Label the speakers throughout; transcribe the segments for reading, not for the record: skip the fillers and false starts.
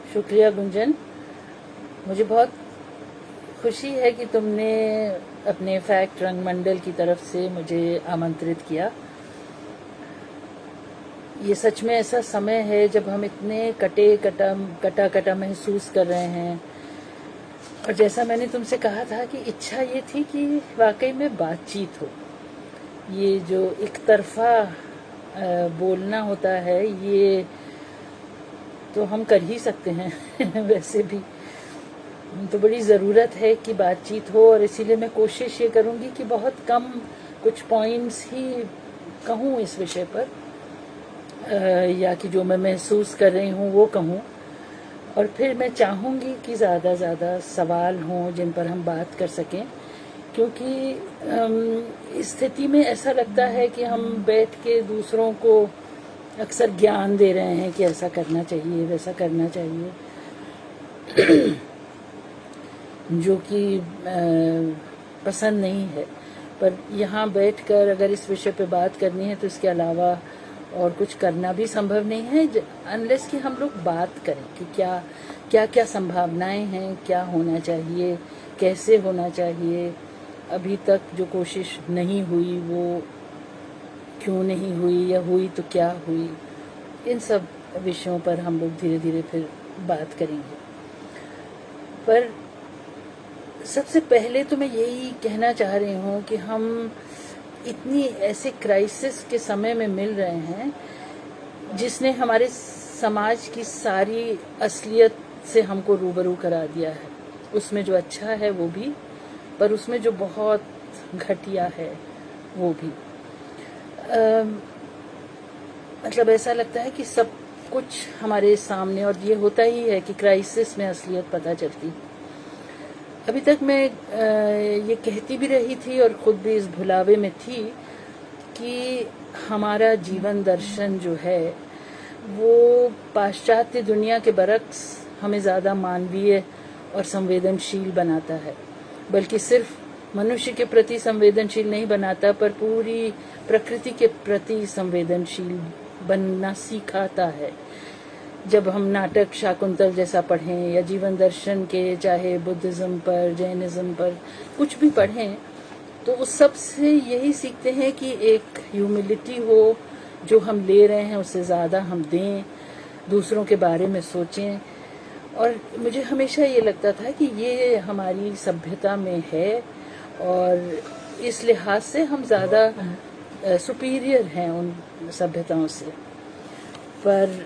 Speaker 1: शुक्रिया गुंजन। मुझे बहुत खुशी है कि तुमने अपने फैक्ट रंग मंडल की तरफ से मुझे आमंत्रित किया। ये सच में ऐसा समय है जब हम इतने कटा कटा महसूस कर रहे हैं। और जैसा मैंने तुमसे कहा था कि इच्छा ये थी कि वाकई में बातचीत हो। ये जो एक तरफा बोलना होता है ये तो हम कर ही सकते हैं वैसे भी तो बड़ी ज़रूरत है कि बातचीत हो। और इसीलिए मैं कोशिश ये करूँगी कि बहुत कम कुछ पॉइंट्स ही कहूँ इस विषय पर, या कि जो मैं महसूस कर रही हूँ वो कहूँ। और फिर मैं चाहूँगी कि ज़्यादा सवाल हों जिन पर हम बात कर सकें, क्योंकि इस स्थिति में ऐसा लगता है कि हम बैठ के दूसरों को अक्सर ज्ञान दे रहे हैं कि ऐसा करना चाहिए वैसा करना चाहिए जो कि पसंद नहीं है। पर यहाँ बैठकर अगर इस विषय पे बात करनी है तो इसके अलावा और कुछ करना भी संभव नहीं है अनलेस कि हम लोग बात करें कि क्या संभावनाएं हैं, क्या होना चाहिए, कैसे होना चाहिए। अभी तक जो कोशिश नहीं हुई वो क्यों नहीं हुई, या हुई तो क्या हुई, इन सब विषयों पर हम लोग धीरे धीरे फिर बात करेंगे। पर सबसे पहले तो मैं यही कहना चाह रही हूँ कि हम इतनी ऐसे क्राइसिस के समय में मिल रहे हैं जिसने हमारे समाज की सारी असलियत से हमको रूबरू करा दिया है। उसमें जो अच्छा है वो भी, पर उसमें जो बहुत घटिया है वो भी। मतलब ऐसा लगता है कि सब कुछ हमारे सामने, और ये होता ही है कि क्राइसिस में असलियत पता चलती। अभी तक मैं ये कहती भी रही थी और ख़ुद भी इस भुलावे में थी कि हमारा जीवन दर्शन जो है वो पाश्चात्य दुनिया के बरक्स हमें ज़्यादा मानवीय और संवेदनशील बनाता है, बल्कि सिर्फ मनुष्य के प्रति संवेदनशील नहीं बनाता पर पूरी प्रकृति के प्रति संवेदनशील बनना सिखाता है। जब हम नाटक शाकुंतल जैसा पढ़ें या जीवन दर्शन के चाहे बुद्धिज़्म पर, जैनिज़्म पर कुछ भी पढ़ें तो उस सब से यही सीखते हैं कि एक ह्यूमिलिटी हो, जो हम ले रहे हैं उससे ज़्यादा हम दें, दूसरों के बारे में सोचें। और मुझे हमेशा ये लगता था कि ये हमारी सभ्यता में है और इस लिहाज से हम ज़्यादा सुपीरियर हैं उन सभ्यताओं से। पर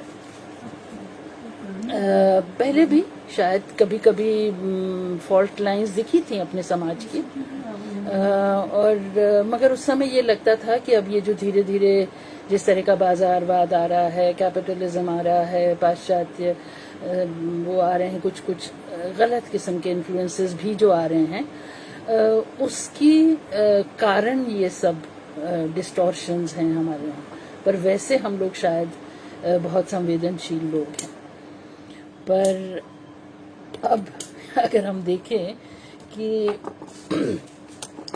Speaker 1: पहले भी शायद कभी कभी फॉल्ट लाइंस दिखी थी अपने समाज की, और मगर उस समय ये लगता था कि अब ये जो धीरे धीरे जिस तरह का बाजारवाद आ रहा है, कैपिटलिज्म आ रहा है, पाश्चात्य वो आ रहे हैं, कुछ गलत किस्म के इन्फ्लुएंसेस भी जो आ रहे हैं, उसकी कारण ये सब डिस्टॉर्शंस हैं हमारे यहाँ। पर वैसे हम लोग शायद बहुत संवेदनशील लोग हैं। पर अब अगर हम देखें कि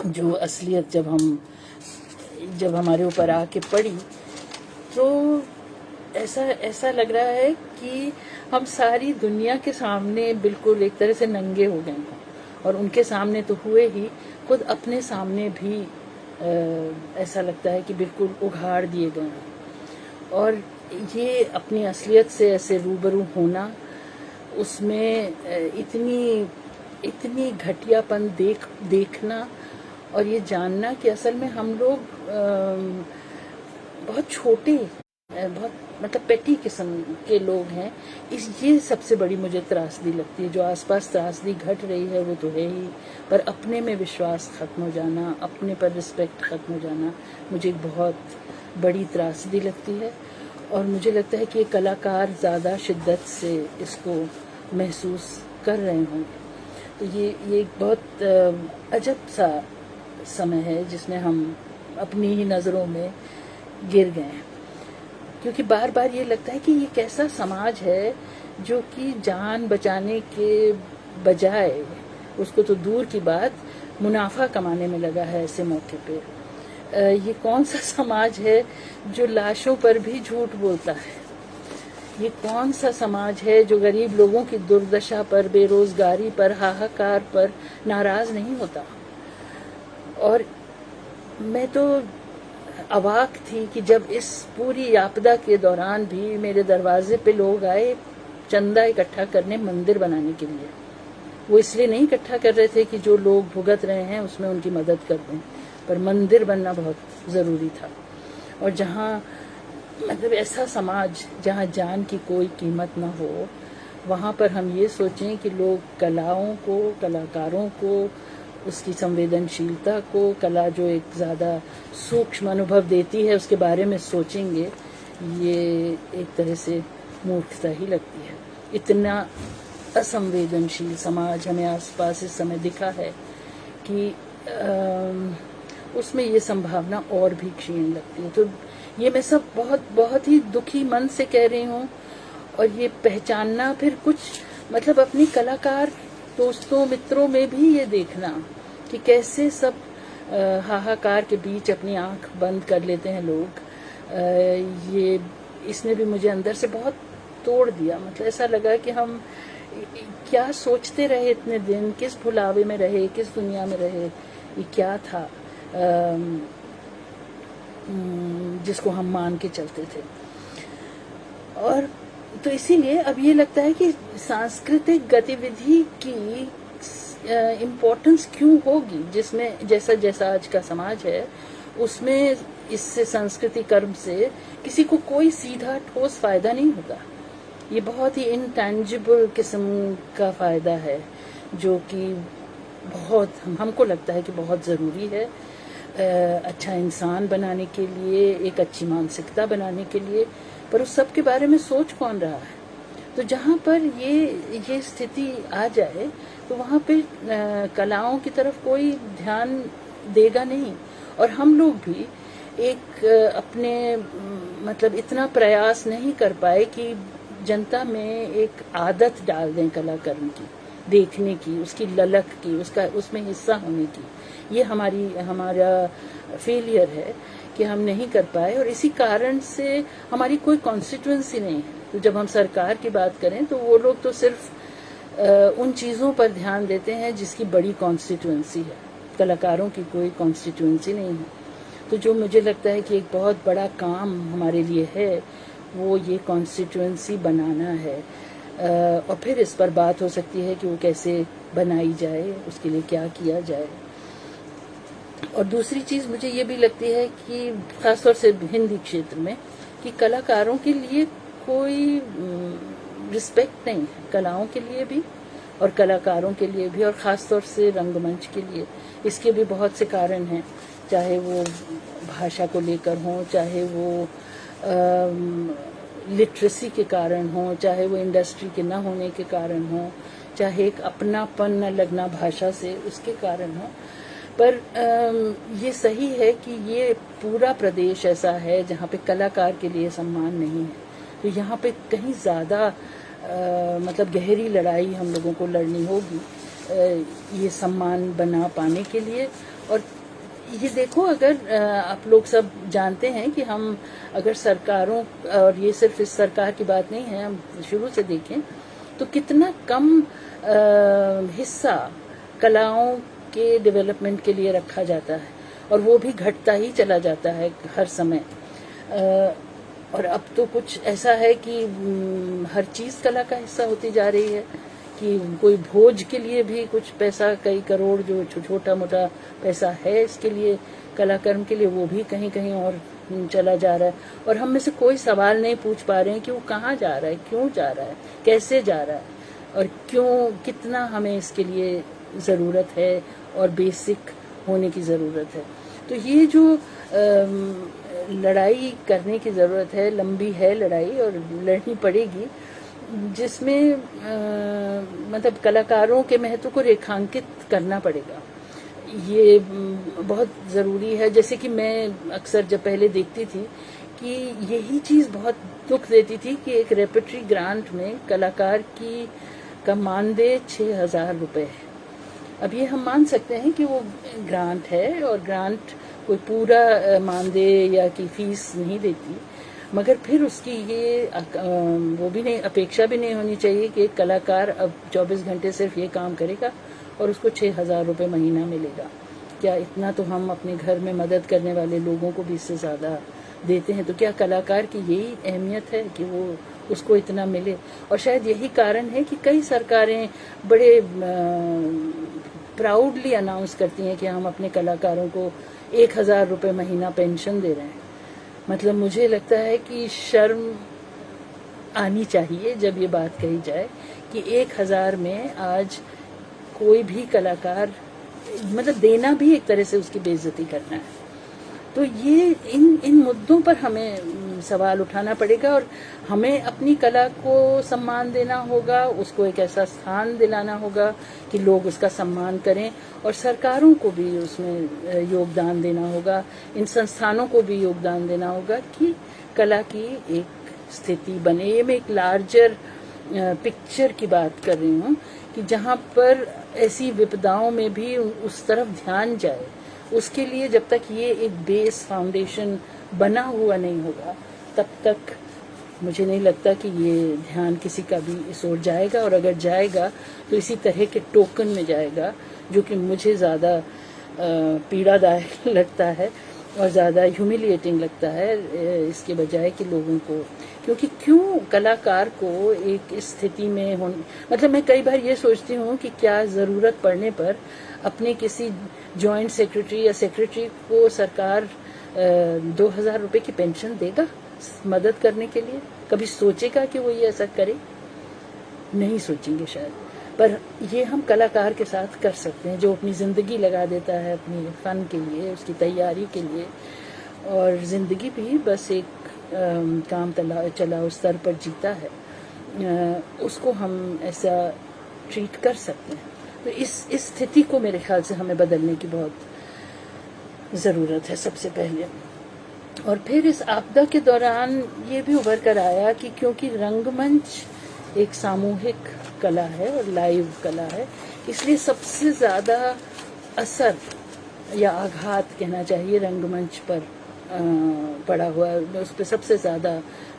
Speaker 1: जो असलियत जब हमारे ऊपर आके पड़ी तो ऐसा लग रहा है कि हम सारी दुनिया के सामने बिल्कुल एक तरह से नंगे हो गए हैं। और उनके सामने तो हुए ही, खुद अपने सामने भी ऐसा लगता है कि बिल्कुल उघाड़ दिए गए हैं। और ये अपनी असलियत से ऐसे रूबरू होना, उसमें इतनी घटियापन देखना और ये जानना कि असल में हम लोग बहुत छोटे, बहुत मतलब पेटी किस्म के लोग हैं। ये सबसे बड़ी मुझे त्रासदी लगती है। जो आसपास त्रासदी घट रही है वो तो है ही, पर अपने में विश्वास ख़त्म हो जाना, अपने पर रिस्पेक्ट ख़त्म हो जाना मुझे एक बहुत बड़ी त्रासदी लगती है। और मुझे लगता है कि कलाकार ज़्यादा शिद्दत से इसको महसूस कर रहे होंगे। तो ये एक बहुत अजब सा समय है जिसमें हम अपनी ही नज़रों में गिर गए हैं, क्योंकि बार बार ये लगता है कि ये कैसा समाज है जो कि जान बचाने के बजाय, उसको तो दूर की बात, मुनाफा कमाने में लगा है ऐसे मौके पे। ये कौन सा समाज है जो लाशों पर भी झूठ बोलता है। ये कौन सा समाज है जो गरीब लोगों की दुर्दशा पर, बेरोजगारी पर, हाहाकार पर नाराज नहीं होता। और मैं तो अवाक थी कि जब इस पूरी आपदा के दौरान भी मेरे दरवाजे पे लोग आए चंदा इकट्ठा करने मंदिर बनाने के लिए। वो इसलिए नहीं इकट्ठा कर रहे थे कि जो लोग भुगत रहे हैं उसमें उनकी मदद कर दें, पर मंदिर बनना बहुत ज़रूरी था। और जहाँ मतलब ऐसा समाज जहाँ जान की कोई कीमत ना हो, वहाँ पर हम ये सोचें कि लोग कलाओं को, कलाकारों को, उसकी संवेदनशीलता को, कला जो एक ज़्यादा सूक्ष्म अनुभव देती है उसके बारे में सोचेंगे, ये एक तरह से मूर्खता ही लगती है। इतना असंवेदनशील समाज हमें आसपास इस समय दिखा है कि उसमें ये संभावना और भी क्षीण लगती है। तो ये मैं सब बहुत ही दुखी मन से कह रही हूँ। और ये पहचानना फिर कुछ मतलब अपनी कलाकार दोस्तों मित्रों में भी ये देखना कि कैसे सब हाहाकार के बीच अपनी आंख बंद कर लेते हैं लोग, ये इसने भी मुझे अंदर से बहुत तोड़ दिया। मतलब ऐसा लगा कि हम क्या सोचते रहे इतने दिन, किस भुलावे में रहे, किस दुनिया में रहे, ये क्या था जिसको हम मान के चलते थे। और तो इसीलिए अब ये लगता है कि सांस्कृतिक गतिविधि की इम्पोर्टेंस क्यों होगी, जिसमें जैसा जैसा आज का समाज है उसमें इससे संस्कृति कर्म से किसी को कोई सीधा ठोस फायदा नहीं होता। ये बहुत ही इंटेंजिबल किस्म का फायदा है जो कि बहुत हमको लगता है कि बहुत ज़रूरी है अच्छा इंसान बनाने के लिए, एक अच्छी मानसिकता बनाने के लिए। पर उस सब के बारे में सोच कौन रहा है? तो जहाँ पर ये स्थिति आ जाए तो वहाँ पे कलाओं की तरफ कोई ध्यान देगा नहीं। और हम लोग भी एक अपने मतलब इतना प्रयास नहीं कर पाए कि जनता में एक आदत डाल दें कलाकर्म की, देखने की, उसकी ललक की, उसमें हिस्सा होने की। ये हमारा फेलियर है कि हम नहीं कर पाए। और इसी कारण से हमारी कोई कॉन्स्टिट्यूएंसी नहीं है। तो जब हम सरकार की बात करें तो वो लोग तो सिर्फ उन चीज़ों पर ध्यान देते हैं जिसकी बड़ी कॉन्स्टिट्यूएंसी है, कलाकारों की कोई कॉन्स्टिट्यूएंसी नहीं है। तो जो मुझे लगता है कि एक बहुत बड़ा काम हमारे लिए है वो ये कॉन्स्टिट्यूएंसी बनाना है। और फिर इस पर बात हो सकती है कि वो कैसे बनाई जाए, उसके लिए क्या किया जाए। और दूसरी चीज़ मुझे ये भी लगती है कि खासतौर से हिंदी क्षेत्र में कि कलाकारों के लिए कोई रिस्पेक्ट नहीं है, कलाओं के लिए भी और कलाकारों के लिए भी, और ख़ासतौर से रंगमंच के लिए। इसके भी बहुत से कारण हैं, चाहे वो भाषा को लेकर हों, चाहे वो लिटरेसी के कारण हों, चाहे वो इंडस्ट्री के न होने के कारण हों, चाहे एक अपनापन न लगना भाषा से उसके कारण हो। पर ये सही है कि ये पूरा प्रदेश ऐसा है जहाँ पे कलाकार के लिए सम्मान नहीं है। तो यहाँ पे कहीं ज़्यादा मतलब गहरी लड़ाई हम लोगों को लड़नी होगी ये सम्मान बना पाने के लिए। और ये देखो, अगर आप लोग सब जानते हैं कि हम अगर सरकारों, और ये सिर्फ इस सरकार की बात नहीं है, हम शुरू से देखें तो कितना कम हिस्सा कलाओं के डेवलपमेंट के लिए रखा जाता है और वो भी घटता ही चला जाता है हर समय। और अब तो कुछ ऐसा है कि हर चीज़ कला का हिस्सा होती जा रही है कि कोई भोज के लिए भी कुछ पैसा, कई करोड़ जो छोटा मोटा पैसा है इसके लिए, कलाकर्म के लिए, वो भी कहीं कहीं और चला जा रहा है। और हम में से कोई सवाल नहीं पूछ पा रहे हैं कि वो कहाँ जा रहा है, क्यों जा रहा है, कैसे जा रहा है, और क्यों, कितना हमें इसके लिए ज़रूरत है और बेसिक होने की ज़रूरत है। तो ये जो लड़ाई करने की ज़रूरत है, लंबी है लड़ाई और लड़नी पड़ेगी, जिसमें मतलब कलाकारों के महत्व को रेखांकित करना पड़ेगा। ये बहुत ज़रूरी है। जैसे कि मैं अक्सर जब पहले देखती थी कि यही चीज़ बहुत दुख देती थी कि एक रेपर्टरी ग्रांट में कलाकार का मानदेय 6,000 रुपये है। अब ये हम मान सकते हैं कि वो ग्रांट है और ग्रांट कोई पूरा मानदेय या की फीस नहीं देती, मगर फिर उसकी ये वो भी नहीं, अपेक्षा भी नहीं होनी चाहिए कि एक कलाकार अब 24 घंटे सिर्फ ये काम करेगा और उसको 6,000 रुपये महीना मिलेगा। क्या इतना तो हम अपने घर में मदद करने वाले लोगों को भी इससे ज़्यादा देते हैं, तो क्या कलाकार की यही अहमियत है कि वो उसको इतना मिले? और शायद यही कारण है कि कई सरकारें बड़े प्राउडली अनाउंस करती हैं कि हम अपने कलाकारों को 1,000 रुपये महीना पेंशन दे रहे हैं। मतलब मुझे लगता है कि शर्म आनी चाहिए जब ये बात कही जाए कि 1,000 में आज कोई भी कलाकार, मतलब देना भी एक तरह से उसकी बेइज्जती करना है। तो ये इन मुद्दों पर हमें सवाल उठाना पड़ेगा और हमें अपनी कला को सम्मान देना होगा, उसको एक ऐसा स्थान दिलाना होगा कि लोग उसका सम्मान करें, और सरकारों को भी उसमें योगदान देना होगा, इन संस्थानों को भी योगदान देना होगा कि कला की एक स्थिति बने। ये मैं एक लार्जर पिक्चर की बात कर रही हूँ कि जहाँ पर ऐसी विपदाओं में भी उस तरफ ध्यान जाए। उसके लिए जब तक ये एक बेस फाउंडेशन बना हुआ नहीं होगा तब तक मुझे नहीं लगता कि ये ध्यान किसी का भी इस ओर जाएगा, और अगर जाएगा तो इसी तरह के टोकन में जाएगा जो कि मुझे ज़्यादा पीड़ादायक लगता है और ज़्यादा ह्यूमिलिएटिंग लगता है इसके बजाय कि लोगों को, क्योंकि क्यों कलाकार को एक स्थिति में मतलब मैं कई बार ये सोचती हूँ कि क्या ज़रूरत पड़ने पर अपने किसी जॉइंट सेक्रेटरी या सेक्रेटरी को सरकार 2,000 रुपये की पेंशन देगा मदद करने के लिए? कभी सोचेगा कि वो ये ऐसा करे? नहीं सोचेंगे शायद। पर ये हम कलाकार के साथ कर सकते हैं जो अपनी ज़िंदगी लगा देता है अपनी फ़न के लिए, उसकी तैयारी के लिए, और ज़िंदगी भी बस एक काम चलाओ स्तर पर जीता है, उसको हम ऐसा ट्रीट कर सकते हैं। तो इस स्थिति को मेरे ख्याल से हमें बदलने की बहुत ज़रूरत है सबसे पहले। और फिर इस आपदा के दौरान ये भी उभर कर आया कि क्योंकि रंगमंच एक सामूहिक कला है और लाइव कला है, इसलिए सबसे ज़्यादा असर या आघात कहना चाहिए रंगमंच पर पड़ा हुआ है, उस पर सबसे ज़्यादा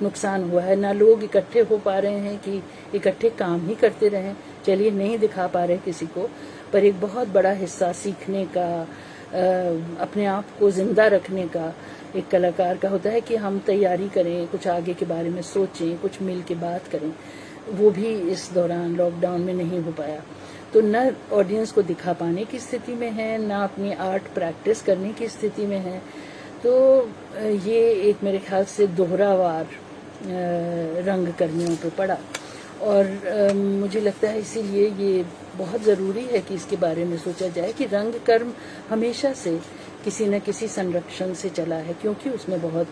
Speaker 1: नुकसान हुआ है। ना लोग इकट्ठे हो पा रहे हैं कि इकट्ठे काम ही करते रहें, चलिए नहीं दिखा पा रहे किसी को, पर एक बहुत बड़ा हिस्सा सीखने का, अपने आप को ज़िंदा रखने का एक कलाकार का होता है कि हम तैयारी करें, कुछ आगे के बारे में सोचें, कुछ मिल के बात करें। वो भी इस दौरान लॉकडाउन में नहीं हो पाया। तो न ऑडियंस को दिखा पाने की स्थिति में है, ना अपनी आर्ट प्रैक्टिस करने की स्थिति में है। तो ये एक मेरे ख्याल से दोहरावार रंग कर्मियों पे पड़ा, और मुझे लगता है इसीलिए ये बहुत ज़रूरी है कि इसके बारे में सोचा जाए कि रंग कर्म हमेशा से किसी न किसी संरक्षण से चला है, क्योंकि उसमें बहुत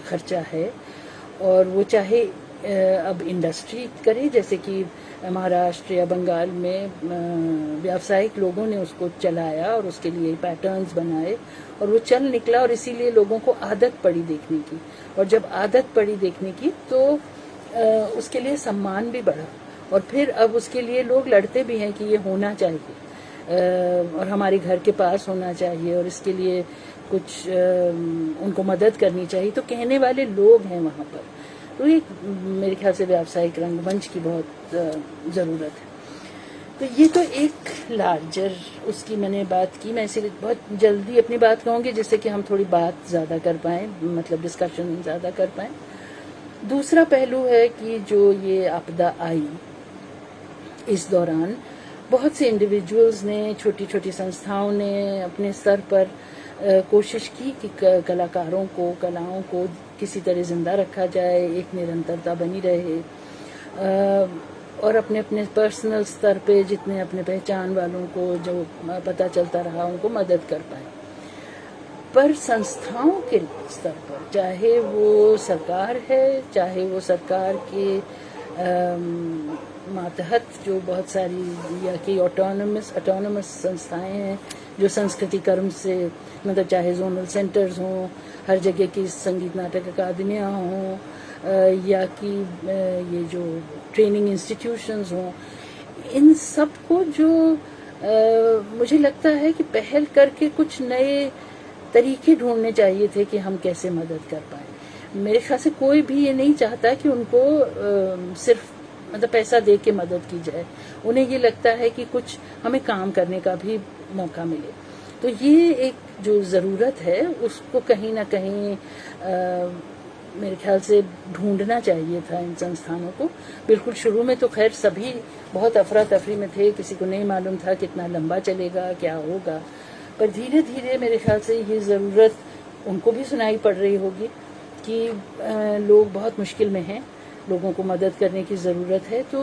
Speaker 1: खर्चा है, और वो चाहे अब इंडस्ट्री करे, जैसे कि महाराष्ट्र या बंगाल में व्यावसायिक लोगों ने उसको चलाया और उसके लिए पैटर्न्स बनाए और वो चल निकला, और इसीलिए लोगों को आदत पड़ी देखने की, और जब आदत पड़ी देखने की तो उसके लिए सम्मान भी बढ़ा, और फिर अब उसके लिए लोग लड़ते भी हैं कि ये होना चाहिए और हमारे घर के पास होना चाहिए, और इसके लिए कुछ उनको मदद करनी चाहिए। तो कहने वाले लोग हैं वहाँ पर। तो एक मेरे ख्याल से व्यावसायिक रंगमंच की बहुत ज़रूरत है। तो ये तो एक लार्जर उसकी मैंने बात की। मैं इसीलिए बहुत जल्दी अपनी बात कहूँगी जिससे कि हम थोड़ी बात ज़्यादा कर पाएँ, मतलब डिस्कशन ज़्यादा कर पाएँ। दूसरा पहलू है कि जो ये आपदा आई इस दौरान बहुत से इंडिविजुअल्स ने, छोटी छोटी संस्थाओं ने अपने स्तर पर कोशिश की कि कलाकारों को, कलाओं को किसी तरह ज़िंदा रखा जाए, एक निरंतरता बनी रहे, और अपने अपने पर्सनल स्तर पे जितने अपने पहचान वालों को जो पता चलता रहा उनको मदद कर पाए। पर संस्थाओं के स्तर पर, चाहे वो सरकार है, चाहे वो सरकार के मातहत जो बहुत सारी या कि ऑटोनमस संस्थाएं हैं जो संस्कृति कर्म से, मतलब चाहे जोनल सेंटर्स हों, हर जगह की संगीत नाटक अकादमियाँ हों, या कि ये जो ट्रेनिंग इंस्टीट्यूशंस हों, इन सब को जो मुझे लगता है कि पहल करके कुछ नए तरीके ढूंढने चाहिए थे कि हम कैसे मदद कर पाएँ। मेरे ख्याल से कोई भी ये नहीं चाहता कि उनको सिर्फ मतलब पैसा दे के मदद की जाए। उन्हें ये लगता है कि कुछ हमें काम करने का भी मौका मिले। तो ये एक जो ज़रूरत है उसको कहीं ना कहीं मेरे ख्याल से ढूंढना चाहिए था इन संस्थानों को। बिल्कुल शुरू में तो खैर सभी बहुत अफरा तफरी में थे, किसी को नहीं मालूम था कितना लंबा चलेगा, क्या होगा। पर धीरे धीरे मेरे ख्याल से ये ज़रूरत उनको भी सुनाई पड़ रही होगी कि लोग बहुत मुश्किल में हैं, लोगों को मदद करने की ज़रूरत है। तो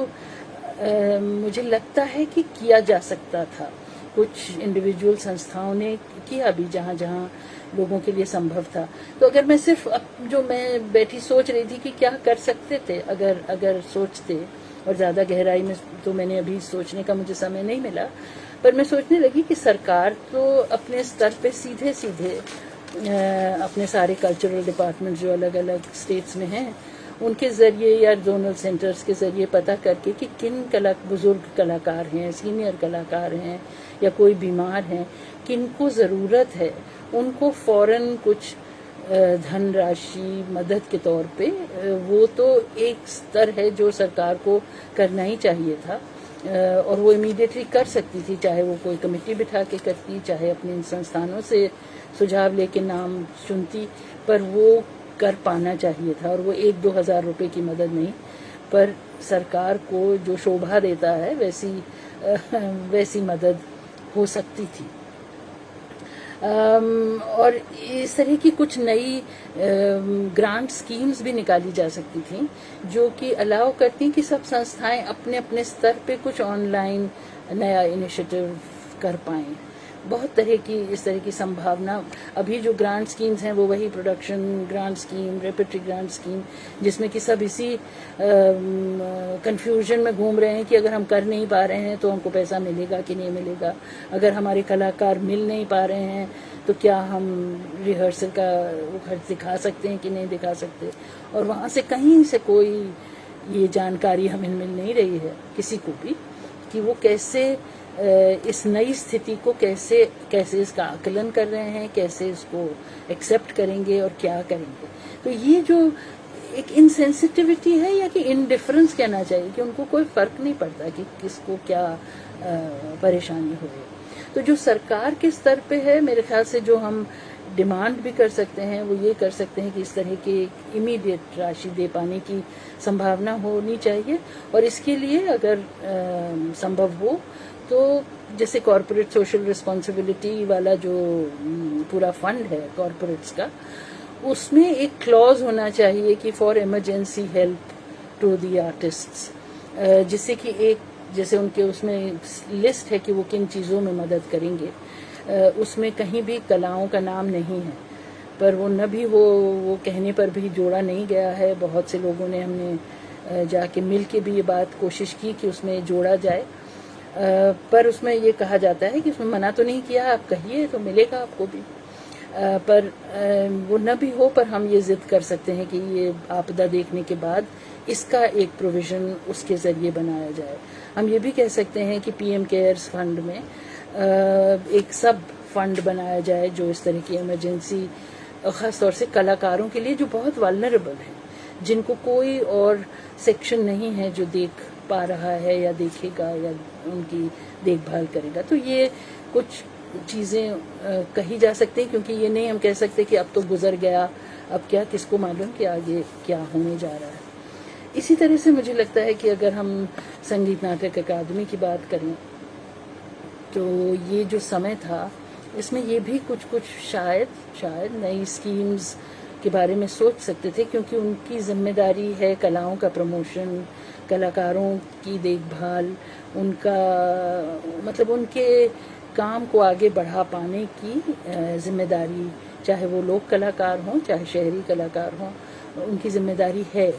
Speaker 1: मुझे लगता है कि किया जा सकता था। कुछ इंडिविजुअल संस्थाओं ने किया भी जहाँ जहाँ लोगों के लिए संभव था। तो अगर मैं सिर्फ जो मैं बैठी सोच रही थी कि क्या कर सकते थे, अगर सोचते, और ज़्यादा गहराई में तो मैंने अभी सोचने का मुझे समय नहीं मिला, पर मैं सोचने लगी कि सरकार तो अपने स्तर पे सीधे सीधे अपने सारे कल्चरल डिपार्टमेंट जो अलग अलग स्टेट्स में हैं उनके ज़रिए या जोनल सेंटर्स के ज़रिए पता करके कि किन बुज़ुर्ग कलाकार हैं, सीनियर कलाकार हैं या कोई बीमार हैं, किनको ज़रूरत है, उनको फ़ौरन कुछ धनराशि मदद के तौर पे, वो तो एक स्तर है जो सरकार को करना ही चाहिए था। और वो इमीडिएटली कर सकती थी, चाहे वो कोई कमेटी बिठा के करती, चाहे अपने इन संस्थानों से सुझाव लेके नाम चुनती, पर वो कर पाना चाहिए था। और वो 1-2 हज़ार रुपये की मदद नहीं, पर सरकार को जो शोभा देता है वैसी मदद हो सकती थी। और इस तरह की कुछ नई ग्रांट स्कीम्स भी निकाली जा सकती थी जो कि अलाउ करती कि सब संस्थाएं अपने अपने स्तर पे कुछ ऑनलाइन नया इनिशिएटिव कर पाएं। बहुत तरह की इस तरह की संभावना अभी जो ग्रांट स्कीम्स हैं वो वही production grant scheme, repertory grant scheme, जिसमें कि सब इसी कंफ्यूजन में घूम रहे हैं कि अगर हम कर नहीं पा रहे हैं तो हमको पैसा मिलेगा कि नहीं मिलेगा, अगर हमारे कलाकार मिल नहीं पा रहे हैं तो क्या हम रिहर्सल का वो खर्च दिखा सकते हैं कि नहीं दिखा सकते। और वहाँ से कहीं से कोई ये जानकारी हमें मिल नहीं रही है किसी को भी कि वो कैसे इस नई स्थिति को कैसे इसका आकलन कर रहे हैं, कैसे इसको एक्सेप्ट करेंगे और क्या करेंगे। तो ये जो एक इनसेंसिटिविटी है या कि इनडिफरेंस कहना चाहिए कि उनको कोई फर्क नहीं पड़ता कि किसको क्या परेशानी हो रही। तो जो सरकार के स्तर पे है, मेरे ख्याल से जो हम डिमांड भी कर सकते हैं वो ये कर सकते हैं कि इस तरह की इमीडिएट राशि दे पाने की संभावना होनी चाहिए। और इसके लिए अगर संभव हो तो जैसे कॉरपोरेट सोशल रिस्पॉन्सिबिलिटी वाला जो पूरा फंड है कॉरपोरेट्स का, उसमें एक क्लॉज होना चाहिए कि for emergency help to the artists, जिससे कि एक जैसे उनके उसमें लिस्ट है कि वो किन चीज़ों में मदद करेंगे, उसमें कहीं भी कलाओं का नाम नहीं है, पर वो न भी वो कहने पर भी जोड़ा नहीं गया है। बहुत से लोगों ने हमने जाके मिल के भी ये बात कोशिश की कि उसमें जोड़ा जाए, पर उसमें ये कहा जाता है कि उसमें मना तो नहीं किया, आप कहिए तो मिलेगा आपको भी, पर वो न भी हो, पर हम ये जिद कर सकते हैं कि ये आपदा देखने के बाद इसका एक प्रोविज़न उसके ज़रिए बनाया जाए। हम ये भी कह सकते हैं कि पीएम केयर्स फंड में एक सब फंड बनाया जाए जो इस तरह की इमरजेंसी, ख़ास तौर से कलाकारों के लिए जो बहुत वल्नरेबल हैं, जिनको कोई और सेक्शन नहीं है जो देख पा रहा है या देखेगा या उनकी देखभाल करेगा। तो ये कुछ चीज़ें कही जा सकती हैं, क्योंकि ये नहीं हम कह सकते कि अब तो गुजर गया, अब क्या, किसको मालूम कि आगे क्या होने जा रहा है। इसी तरह से मुझे लगता है कि अगर हम संगीत नाटक अकादमी की बात करें तो ये जो समय था इसमें ये भी कुछ शायद नई स्कीम्स के बारे में सोच सकते थे, क्योंकि उनकी जिम्मेदारी है कलाओं का प्रमोशन, कलाकारों की देखभाल, उनका मतलब उनके काम को आगे बढ़ा पाने की जिम्मेदारी, चाहे वो लोक कलाकार हों चाहे शहरी कलाकार हों, उनकी जिम्मेदारी है।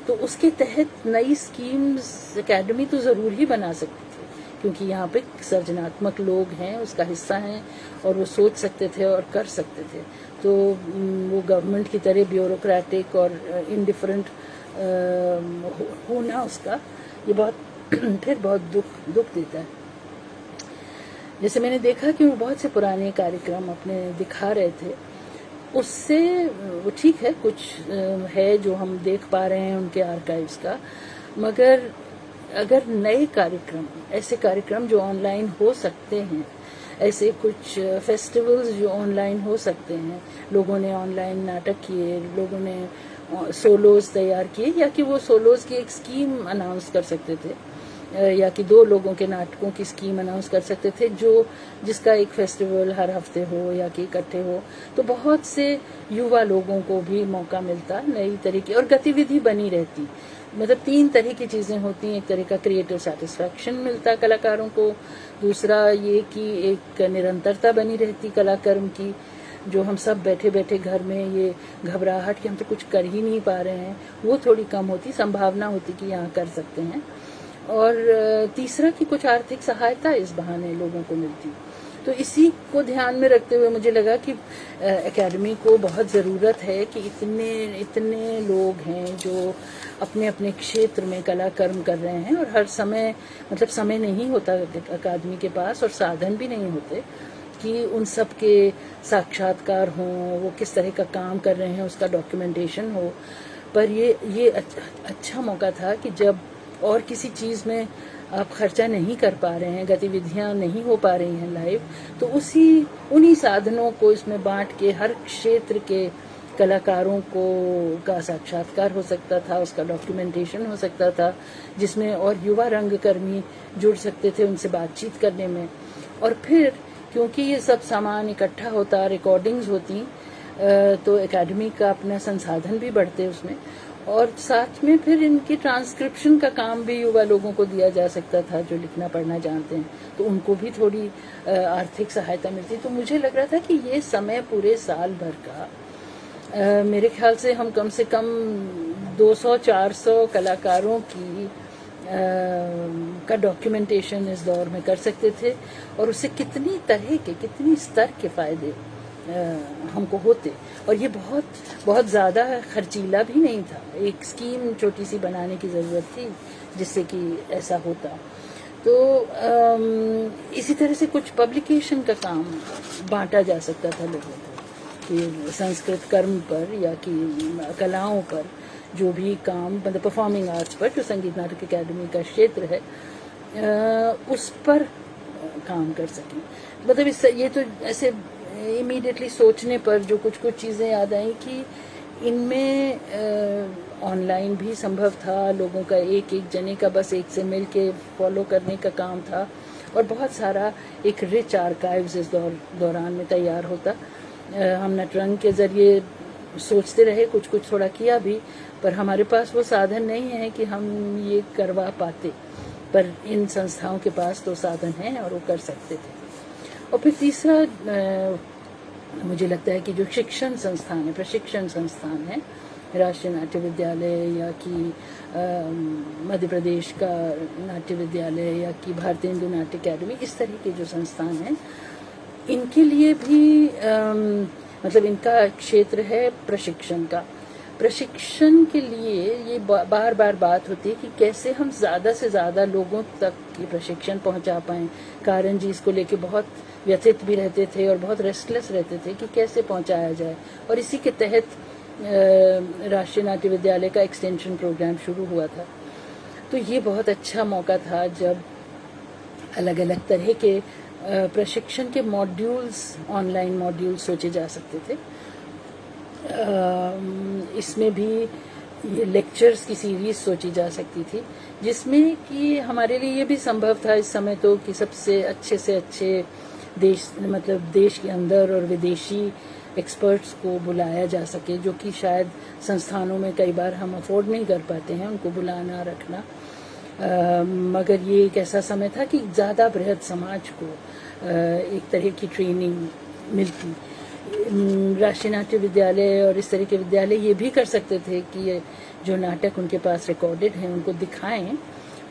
Speaker 1: तो उसके तहत नई स्कीम्स अकेडमी तो ज़रूर ही बना सकती थी, क्योंकि यहाँ पे सृजनात्मक लोग हैं, उसका हिस्सा हैं और वो सोच सकते थे और कर सकते थे। तो वो गवर्नमेंट की तरह ब्यूरोक्रेटिक और इनडिफरेंट होना उसका ये बहुत दुख देता है। जैसे मैंने देखा कि वो बहुत से पुराने कार्यक्रम अपने दिखा रहे थे, उससे वो ठीक है, कुछ है जो हम देख पा रहे हैं उनके आर्काइव्स का, मगर अगर नए कार्यक्रम, ऐसे कार्यक्रम जो ऑनलाइन हो सकते हैं, ऐसे कुछ फेस्टिवल्स जो ऑनलाइन हो सकते हैं, लोगों ने ऑनलाइन नाटक किए, लोगों ने सोलोज तैयार किए, या कि वो सोलोज की एक स्कीम अनाउंस कर सकते थे, या कि 2 लोगों के नाटकों की स्कीम अनाउंस कर सकते थे, जो जिसका एक फेस्टिवल हर हफ्ते हो या कि इकट्ठे हो, तो बहुत से युवा लोगों को भी मौका मिलता, नई तरीके और गतिविधि बनी रहती। मतलब 3 तरह की चीज़ें होती हैं। एक तरह का क्रिएटिव सेटिस्फैक्शन मिलता कलाकारों को, दूसरा ये कि एक निरंतरता बनी रहती कलाकर्म की, जो हम सब बैठे बैठे घर में ये घबराहट कि हम तो कुछ कर ही नहीं पा रहे हैं, वो थोड़ी कम होती, संभावना होती कि यहाँ कर सकते हैं। और तीसरा कि कुछ आर्थिक सहायता इस बहाने लोगों को मिलती। तो इसी को ध्यान में रखते हुए मुझे लगा कि एकेडमी को बहुत ज़रूरत है कि इतने लोग हैं जो अपने अपने क्षेत्र में कलाकर्म कर रहे हैं, और हर समय, मतलब समय नहीं होता अकादमी के पास और साधन भी नहीं होते कि उन सब के साक्षात्कार हों, वो किस तरह का काम कर रहे हैं उसका डॉक्यूमेंटेशन हो। पर ये अच्छा मौका था कि जब और किसी चीज़ में आप खर्चा नहीं कर पा रहे हैं, गतिविधियां नहीं हो पा रही हैं लाइव, तो उन्हीं साधनों को इसमें बांट के हर क्षेत्र के कलाकारों को का साक्षात्कार हो सकता था, उसका डॉक्यूमेंटेशन हो सकता था, जिसमें और युवा रंगकर्मी जुड़ सकते थे उनसे बातचीत करने में। और फिर क्योंकि ये सब सामान इकट्ठा होता, रिकॉर्डिंग्स होती, तो एकेडमी का अपना संसाधन भी बढ़ते उसमें, और साथ में फिर इनकी ट्रांसक्रिप्शन का काम भी युवा लोगों को दिया जा सकता था जो लिखना पढ़ना जानते हैं, तो उनको भी थोड़ी आर्थिक सहायता मिलती। तो मुझे लग रहा था कि ये समय पूरे साल भर का, मेरे ख्याल से हम कम से कम 200-400 कलाकारों की का डॉक्यूमेंटेशन इस दौर में कर सकते थे, और उससे कितनी तरह के, कितनी स्तर के फ़ायदे हमको होते। और ये बहुत बहुत ज़्यादा खर्चीला भी नहीं था, एक स्कीम छोटी सी बनाने की ज़रूरत थी जिससे कि ऐसा होता। तो इसी तरह से कुछ पब्लिकेशन का काम बांटा जा सकता था लोगों को, कि संस्कृत कर्म पर या कि कलाओं पर जो भी काम, मतलब परफॉर्मिंग आर्ट्स पर, जो संगीत नाटक अकेडमी का क्षेत्र है, उस पर काम कर सकें। मतलब ये तो ऐसे इमीडिएटली सोचने पर जो कुछ चीज़ें याद आई कि इनमें ऑनलाइन भी संभव था, लोगों का एक जने का बस एक से मिल के फॉलो करने का काम था, और बहुत सारा एक रिच आर्काइव्स इस दौरान में तैयार होता। हम नटरंग के ज़रिए सोचते रहे, कुछ थोड़ा किया भी, पर हमारे पास वो साधन नहीं है कि हम ये करवा पाते, पर इन संस्थाओं के पास तो साधन हैं और वो कर सकते थे। और फिर तीसरा मुझे लगता है कि जो शिक्षण संस्थान है, प्रशिक्षण संस्थान है, राष्ट्रीय नाट्य विद्यालय या कि मध्य प्रदेश का नाट्य विद्यालय या कि भारतीय हिंदू नाट्य अकेडमी, इस तरह के जो संस्थान हैं, इनके लिए भी मतलब इनका क्षेत्र है प्रशिक्षण का। प्रशिक्षण के लिए ये बार बार बात होती है कि कैसे हम ज़्यादा से ज़्यादा लोगों तक ये प्रशिक्षण पहुंचा पाएँ। कारण जी इसको लेके बहुत व्यथित भी रहते थे और बहुत रेस्टलेस रहते थे कि कैसे पहुंचाया जाए, और इसी के तहत राष्ट्रीय नाट्य विद्यालय का एक्सटेंशन प्रोग्राम शुरू हुआ था। तो ये बहुत अच्छा मौका था जब अलग अलग तरह के प्रशिक्षण के मॉड्यूल्स, ऑनलाइन मॉड्यूल्स सोचे जा सकते थे। इसमें भी ये लेक्चर्स की सीरीज सोची जा सकती थी, जिसमें कि हमारे लिए ये भी संभव था इस समय तो कि सबसे अच्छे से अच्छे देश, मतलब देश के अंदर और विदेशी एक्सपर्ट्स को बुलाया जा सके, जो कि शायद संस्थानों में कई बार हम अफोर्ड नहीं कर पाते हैं उनको बुलाना रखना। मगर ये एक ऐसा समय था कि ज़्यादा बृहद समाज को एक तरह की ट्रेनिंग मिलती। राष्ट्रीय नाट्य विद्यालय और इस तरह के विद्यालय ये भी कर सकते थे कि ये जो नाटक उनके पास रिकॉर्डेड हैं उनको दिखाएं,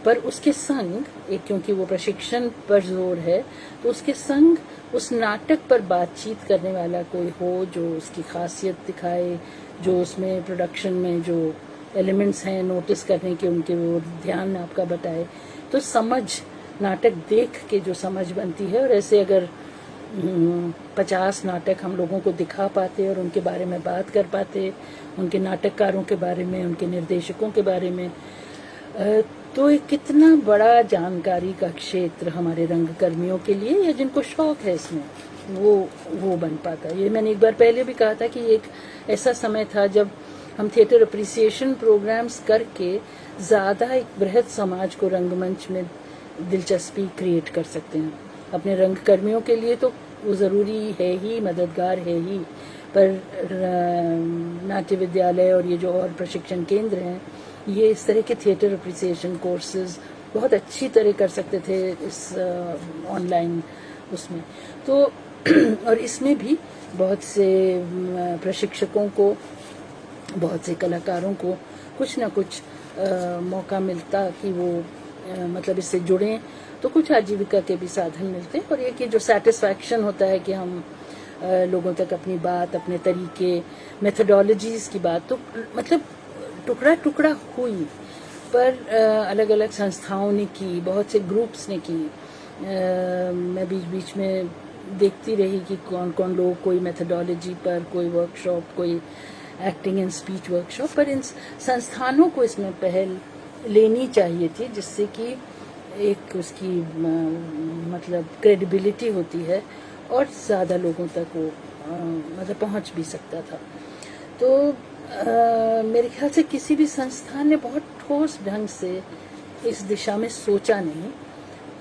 Speaker 1: पर उसके संग एक, क्योंकि वो प्रशिक्षण पर जोर है, तो उसके संग उस नाटक पर बातचीत करने वाला कोई हो जो उसकी खासियत दिखाए, जो उसमें प्रोडक्शन में जो एलिमेंट्स हैं नोटिस करने के, उनके वो ध्यान आपका बटाए। तो समझ, नाटक देख के जो समझ बनती है, और ऐसे अगर 50 नाटक हम लोगों को दिखा पाते और उनके बारे में बात कर पाते, उनके नाटककारों के बारे में, उनके निर्देशकों के बारे में। तो एक कितना बड़ा जानकारी का क्षेत्र हमारे रंगकर्मियों के लिए या जिनको शौक है इसमें वो बन पाता। ये मैंने एक बार पहले भी कहा था कि एक ऐसा समय था जब हम थिएटर अप्रिसिएशन प्रोग्राम्स करके ज़्यादा एक बृहद समाज को रंगमंच में दिलचस्पी क्रिएट कर सकते हैं। अपने रंगकर्मियों के लिए तो वो ज़रूरी है ही, मददगार है ही, पर नाट्य विद्यालय और ये जो और प्रशिक्षण केंद्र हैं, ये इस तरह के थिएटर अप्रिसिएशन कोर्सेज बहुत अच्छी तरह कर सकते थे इस ऑनलाइन उसमें। तो और इसमें भी बहुत से प्रशिक्षकों को, बहुत से कलाकारों को कुछ ना कुछ मौका मिलता कि वो मतलब इससे जुड़ें, तो कुछ आजीविका के भी साधन मिलते हैं। और ये कि जो सेटिस्फैक्शन होता है कि हम लोगों तक अपनी बात, अपने तरीके, मेथडोलॉजीज़ की बात तो मतलब टुकड़ा टुकड़ा हुई, पर अलग अलग संस्थाओं ने की, बहुत से ग्रुप्स ने की। मैं बीच बीच में देखती रही कि कौन कौन लोग, कोई मेथडोलॉजी पर, कोई वर्कशॉप, कोई एक्टिंग एंड स्पीच वर्कशॉप पर। इन संस्थानों को इसमें पहल लेनी चाहिए थी, जिससे कि एक उसकी मतलब क्रेडिबिलिटी होती है और ज़्यादा लोगों तक वो मतलब पहुंच भी सकता था। तो मेरे ख्याल से किसी भी संस्थान ने बहुत ठोस ढंग से इस दिशा में सोचा नहीं।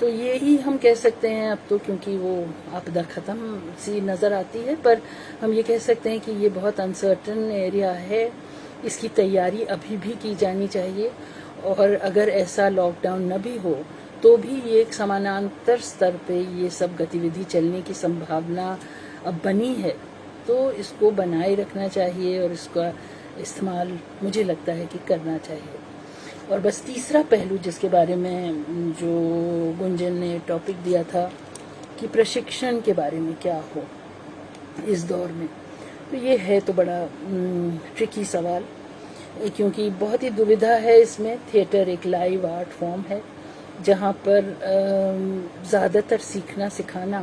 Speaker 1: तो ये ही हम कह सकते हैं अब तो, क्योंकि वो आपदा ख़त्म सी नज़र आती है, पर हम ये कह सकते हैं कि ये बहुत अनसर्टन एरिया है, इसकी तैयारी अभी भी की जानी चाहिए। और अगर ऐसा लॉकडाउन न भी हो तो भी ये एक समानांतर स्तर पे ये सब गतिविधि चलने की संभावना अब बनी है, तो इसको बनाए रखना चाहिए और इसका इस्तेमाल मुझे लगता है कि करना चाहिए। और बस तीसरा पहलू जिसके बारे में जो गुंजन ने टॉपिक दिया था कि प्रशिक्षण के बारे में क्या हो इस दौर में, तो ये है तो बड़ा ट्रिकी सवाल, क्योंकि बहुत ही दुविधा है इसमें। थिएटर एक लाइव आर्ट फॉर्म है जहाँ पर ज़्यादातर सीखना सिखाना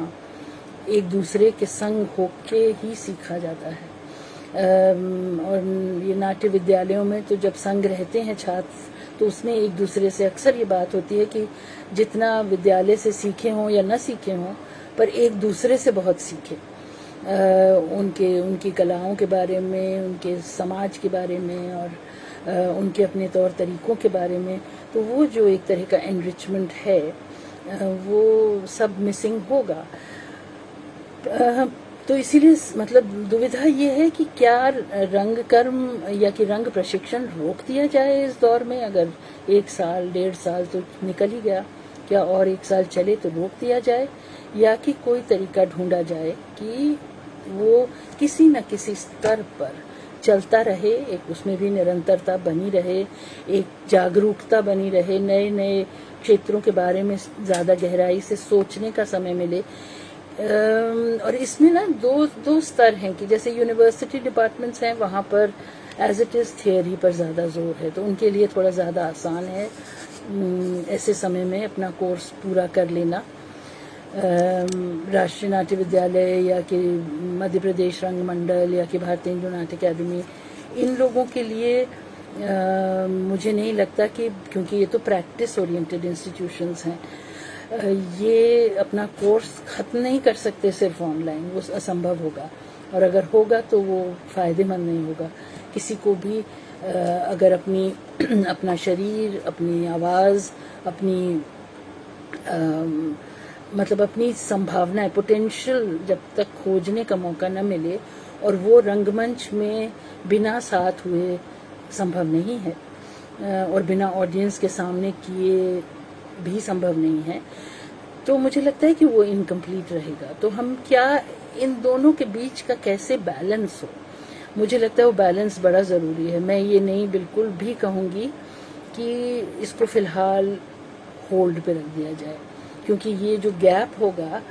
Speaker 1: एक दूसरे के संग होके ही सीखा जाता है। और ये नाट्य विद्यालयों में तो जब संग रहते हैं छात्र, तो उसमें एक दूसरे से अक्सर ये बात होती है कि जितना विद्यालय से सीखे हों या न सीखे हों, पर एक दूसरे से बहुत सीखे, उनकी कलाओं के बारे में, उनके समाज के बारे में और उनके अपने तौर तरीक़ों के बारे में। तो वो जो एक तरह का एनरिचमेंट है वो सब मिसिंग होगा। तो इसीलिए मतलब दुविधा ये है कि क्या रंग कर्म या कि रंग प्रशिक्षण रोक दिया जाए इस दौर में। अगर 1 साल 1.5 साल तो निकल ही गया, क्या और 1 साल चले तो रोक दिया जाए, या कि कोई तरीका ढूंढा जाए कि वो किसी न किसी स्तर पर चलता रहे, एक उसमें भी निरंतरता बनी रहे, एक जागरूकता बनी रहे, नए नए क्षेत्रों के बारे में ज़्यादा गहराई से सोचने का समय मिले। और इसमें ना दो स्तर हैं कि जैसे यूनिवर्सिटी डिपार्टमेंट्स हैं, वहाँ पर एज इट इज़ थियोरी पर ज़्यादा जोर है, तो उनके लिए थोड़ा ज़्यादा आसान है ऐसे समय में अपना कोर्स पूरा कर लेना। राष्ट्रीय नाट्य विद्यालय या कि मध्य प्रदेश रंग मंडल या कि भारतीय हिंदू नाट्य अकादमी, इन लोगों के लिए मुझे नहीं लगता कि, क्योंकि ये तो प्रैक्टिस ओरिएंटेड इंस्टीट्यूशंस हैं, ये अपना कोर्स ख़त्म नहीं कर सकते सिर्फ ऑनलाइन, वो असंभव होगा। और अगर होगा तो वो फ़ायदेमंद नहीं होगा किसी को भी। अगर अपना शरीर, अपनी आवाज़, अपनी मतलब अपनी संभावनाएं, पोटेंशियल जब तक खोजने का मौका न मिले, और वो रंगमंच में बिना साथ हुए संभव नहीं है और बिना ऑडियंस के सामने किए भी संभव नहीं है, तो मुझे लगता है कि वो इनकम्प्लीट रहेगा। तो हम क्या इन दोनों के बीच का कैसे बैलेंस हो, मुझे लगता है वो बैलेंस बड़ा ज़रूरी है। मैं ये नहीं बिल्कुल भी कहूँगी कि इसको फ़िलहाल होल्ड पे रख दिया जाए, क्योंकि ये जो गैप होगा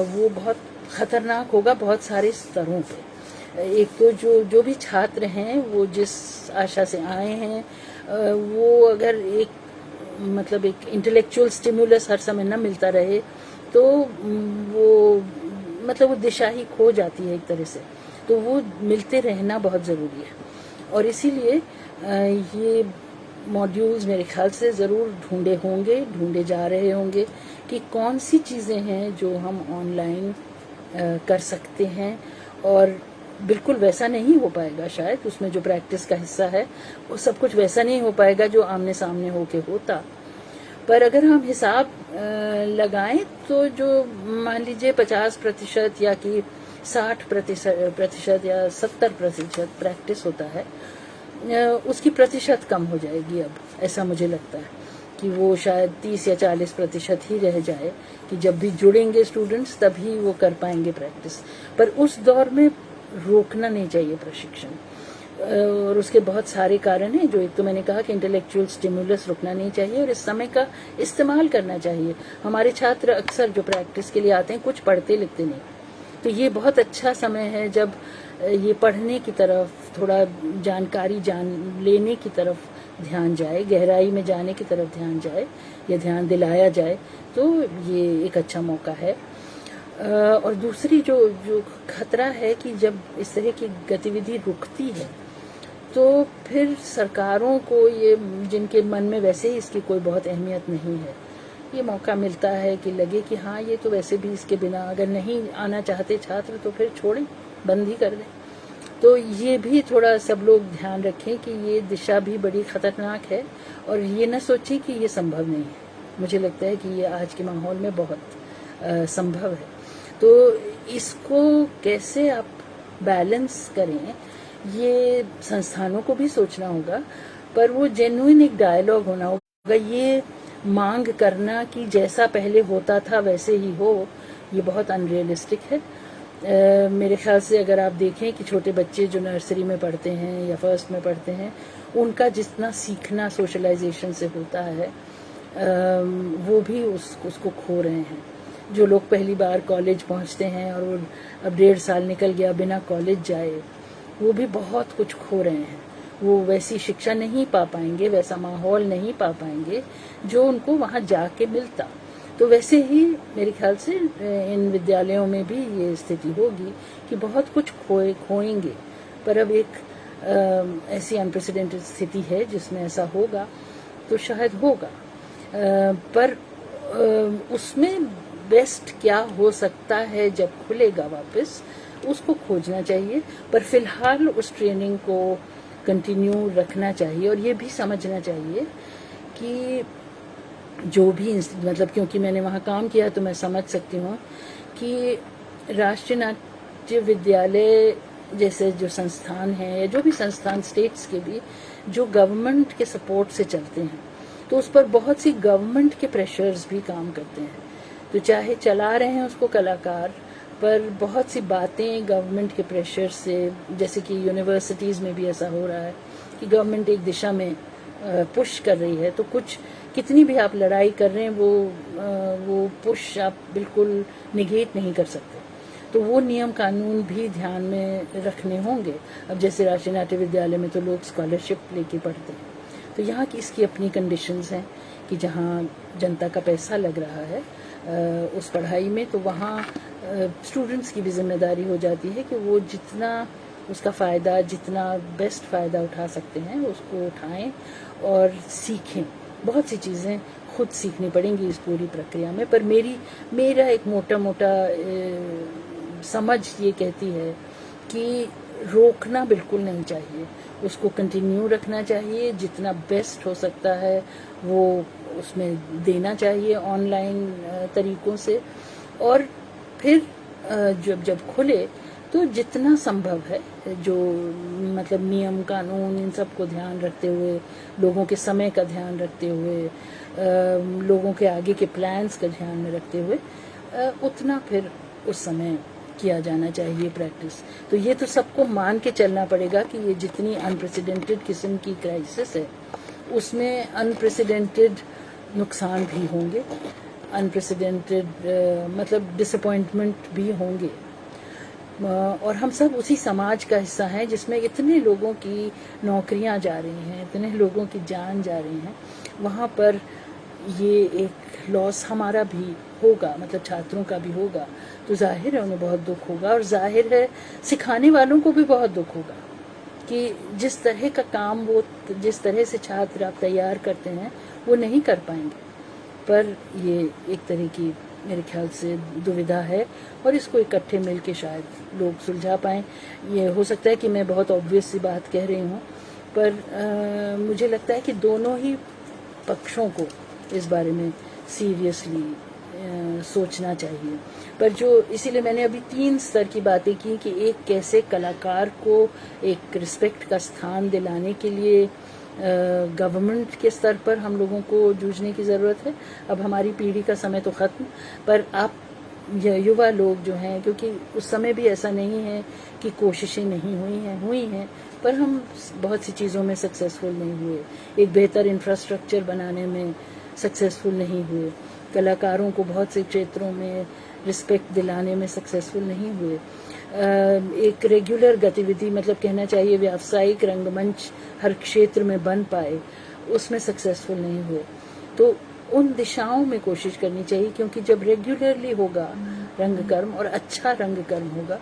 Speaker 1: वो बहुत ख़तरनाक होगा बहुत सारे स्तरों पे। एक तो जो भी छात्र हैं वो जिस आशा से आए हैं, वो अगर मतलब एक इंटेलेक्चुअल स्टिमुलस हर समय न मिलता रहे, तो वो मतलब वो दिशा ही खो जाती है एक तरह से। तो वो मिलते रहना बहुत ज़रूरी है, और इसीलिए ये मॉड्यूल्स मेरे ख्याल से ज़रूर ढूंढे जा रहे होंगे कि कौन सी चीज़ें हैं जो हम ऑनलाइन कर सकते हैं। और बिल्कुल वैसा नहीं हो पाएगा शायद, उसमें जो प्रैक्टिस का हिस्सा है वो सब कुछ वैसा नहीं हो पाएगा जो आमने सामने होके होता। पर अगर हम हिसाब लगाएं तो जो मान लीजिए 50% या कि 60% या 70% प्रैक्टिस होता है, उसकी प्रतिशत कम हो जाएगी अब, ऐसा मुझे लगता है कि वो शायद 30 या 40% ही रह जाए कि जब भी जुड़ेंगे स्टूडेंट्स तभी वो कर पाएंगे प्रैक्टिस। पर उस दौर में रोकना नहीं चाहिए प्रशिक्षण, और उसके बहुत सारे कारण हैं। जो एक तो मैंने कहा कि इंटेलेक्चुअल स्टिमुलस रुकना नहीं चाहिए और इस समय का इस्तेमाल करना चाहिए। हमारे छात्र अक्सर जो प्रैक्टिस के लिए आते हैं कुछ पढ़ते लिखते नहीं, तो ये बहुत अच्छा समय है जब ये पढ़ने की तरफ, थोड़ा जानकारी लेने की तरफ ध्यान जाए, गहराई में जाने की तरफ ध्यान जाए या ध्यान दिलाया जाए, तो ये एक अच्छा मौका है। और दूसरी जो खतरा है कि जब इस तरह की गतिविधि रुकती है तो फिर सरकारों को, ये जिनके मन में वैसे ही इसकी कोई बहुत अहमियत नहीं है, ये मौका मिलता है कि लगे कि हाँ ये तो वैसे भी इसके बिना अगर नहीं आना चाहते छात्र तो फिर छोड़ें, बंद ही कर दें। तो ये भी थोड़ा सब लोग ध्यान रखें कि ये दिशा भी बड़ी खतरनाक है, और ये ना सोचें कि ये संभव नहीं है। मुझे लगता है कि ये आज के माहौल में बहुत संभव है। तो इसको कैसे आप बैलेंस करें, ये संस्थानों को भी सोचना होगा, पर वो जेन्युइन एक डायलॉग होना होगा। ये मांग करना कि जैसा पहले होता था वैसे ही हो, ये बहुत अनरियलिस्टिक है। मेरे ख्याल से अगर आप देखें कि छोटे बच्चे जो नर्सरी में पढ़ते हैं या फर्स्ट में पढ़ते हैं, उनका जितना सीखना सोशलाइजेशन से होता है, वो भी उसको खो रहे हैं। जो लोग पहली बार कॉलेज पहुंचते हैं और वो अब 1.5 साल निकल गया बिना कॉलेज जाए, वो भी बहुत कुछ खो रहे हैं। वो वैसी शिक्षा नहीं पा पाएंगे, वैसा माहौल नहीं पा पाएंगे जो उनको वहाँ जाके मिलता। तो वैसे ही मेरे ख्याल से इन विद्यालयों में भी ये स्थिति होगी कि बहुत कुछ खोएंगे। पर अब एक ऐसी अनप्रेसिडेंटेड स्थिति है जिसमें ऐसा होगा तो शायद होगा, पर उसमें बेस्ट क्या हो सकता है जब खुलेगा वापस, उसको खोजना चाहिए। पर फिलहाल उस ट्रेनिंग को कंटिन्यू रखना चाहिए, और ये भी समझना चाहिए कि जो भी मतलब, क्योंकि मैंने वहाँ काम किया तो मैं समझ सकती हूँ कि राष्ट्रीय नाट्य विद्यालय जैसे जो संस्थान हैं या जो भी संस्थान स्टेट्स के भी जो गवर्नमेंट के सपोर्ट से चलते हैं, तो उस पर बहुत सी गवर्नमेंट के प्रेशर्स भी काम करते हैं। तो चाहे चला रहे हैं उसको कलाकार, पर बहुत सी बातें गवर्नमेंट के प्रेशर से, जैसे कि यूनिवर्सिटीज़ में भी ऐसा हो रहा है कि गवर्नमेंट एक दिशा में पुश कर रही है, तो कुछ कितनी भी आप लड़ाई कर रहे हैं वो पुश आप बिल्कुल निगेट नहीं कर सकते। तो वो नियम कानून भी ध्यान में रखने होंगे। अब जैसे राष्ट्रीय नाट्य विद्यालय में तो लोग स्कॉलरशिप लेके पढ़ते हैं, तो यहाँ की इसकी अपनी कंडीशंस हैं कि जहाँ जनता का पैसा लग रहा है उस पढ़ाई में, तो वहाँ स्टूडेंट्स की भी जिम्मेदारी हो जाती है कि वो जितना उसका फ़ायदा, जितना बेस्ट फ़ायदा उठा सकते हैं उसको उठाएं और सीखें। बहुत सी चीज़ें खुद सीखनी पड़ेंगी इस पूरी प्रक्रिया में, पर मेरा एक मोटा समझ ये कहती है कि रोकना बिल्कुल नहीं चाहिए, उसको कंटिन्यू रखना चाहिए। जितना बेस्ट हो सकता है वो उसमें देना चाहिए ऑनलाइन तरीकों से, और फिर जब खुले तो जितना संभव है, जो मतलब नियम कानून इन सब को ध्यान रखते हुए, लोगों के समय का ध्यान रखते हुए, लोगों के आगे के प्लान्स का ध्यान में रखते हुए, उतना फिर उस समय किया जाना चाहिए प्रैक्टिस। तो ये तो सबको मान के चलना पड़ेगा कि ये जितनी अनप्रेसिडेंटेड किस्म की क्राइसिस है, उसमें अनप्रेसिडेंटेड नुकसान भी होंगे, अनप्रेसिडेंटेड मतलब डिसअपॉइंटमेंट भी होंगे। और हम सब उसी समाज का हिस्सा हैं जिसमें इतने लोगों की नौकरियां जा रही हैं, इतने लोगों की जान जा रही हैं। वहाँ पर ये एक लॉस हमारा भी होगा, मतलब छात्रों का भी होगा, तो जाहिर है उन्हें बहुत दुख होगा, और जाहिर है सिखाने वालों को भी बहुत दुख होगा कि जिस तरह का काम वो, जिस तरह से छात्र आप तैयार करते हैं वो नहीं कर पाएंगे। पर ये एक तरह की मेरे ख्याल से दुविधा है, और इसको इकट्ठे मिल के शायद लोग सुलझा पाएँ। ये हो सकता है कि मैं बहुत ऑब्वियस सी बात कह रही हूँ, पर मुझे लगता है कि दोनों ही पक्षों को इस बारे में सीरियसली सोचना चाहिए। पर जो, इसीलिए मैंने अभी 3 स्तर की बातें की कि एक, कैसे कलाकार को एक रिस्पेक्ट का स्थान दिलाने के लिए गवर्नमेंट के स्तर पर हम लोगों को जूझने की ज़रूरत है। अब हमारी पीढ़ी का समय तो ख़त्म, पर आप युवा लोग जो हैं, क्योंकि उस समय भी ऐसा नहीं है कि कोशिशें नहीं हुई हैं, पर हम बहुत सी चीज़ों में सक्सेसफुल नहीं हुए, एक बेहतर इंफ्रास्ट्रक्चर बनाने में सक्सेसफुल नहीं हुए, कलाकारों को बहुत से क्षेत्रों में रिस्पेक्ट दिलाने में सक्सेसफुल नहीं हुए, एक रेगुलर गतिविधि, मतलब कहना चाहिए व्यावसायिक रंगमंच हर क्षेत्र में बन पाए, उसमें सक्सेसफुल नहीं हुए। तो उन दिशाओं में कोशिश करनी चाहिए, क्योंकि जब रेगुलरली होगा रंगकर्म और अच्छा रंगकर्म होगा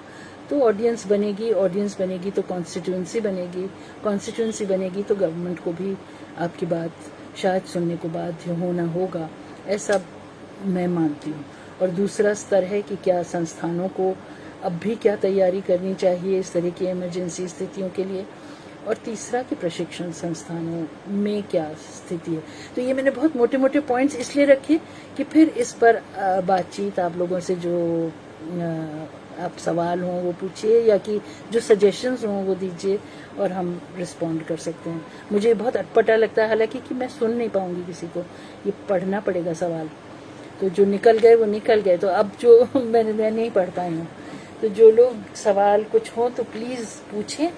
Speaker 1: तो ऑडियंस बनेगी तो कॉन्स्टिट्यूंसी बनेगी तो गवर्नमेंट को भी आपकी बात शायद सुनने को बाध्य होना होगा, ऐसा मैं मानती हूँ। और दूसरा स्तर है कि क्या संस्थानों को अब भी क्या तैयारी करनी चाहिए इस तरह की इमरजेंसी स्थितियों के लिए, और तीसरा कि प्रशिक्षण संस्थानों में क्या स्थिति है। तो ये मैंने बहुत मोटे मोटे पॉइंट्स इसलिए रखे कि फिर इस पर बातचीत आप लोगों से, जो आप सवाल हों वो पूछिए, या कि जो सजेशंस हों वो दीजिए, और हम रिस्पॉन्ड कर सकते हैं। मुझे बहुत अटपटा लगता है हालांकि कि मैं सुन नहीं पाऊंगी किसी को, ये पढ़ना पड़ेगा सवाल, तो जो निकल गए वो निकल गए, तो अब जो मैं नहीं पढ़ पाई हूँ, तो जो लोग सवाल कुछ हो तो प्लीज़ पूछें,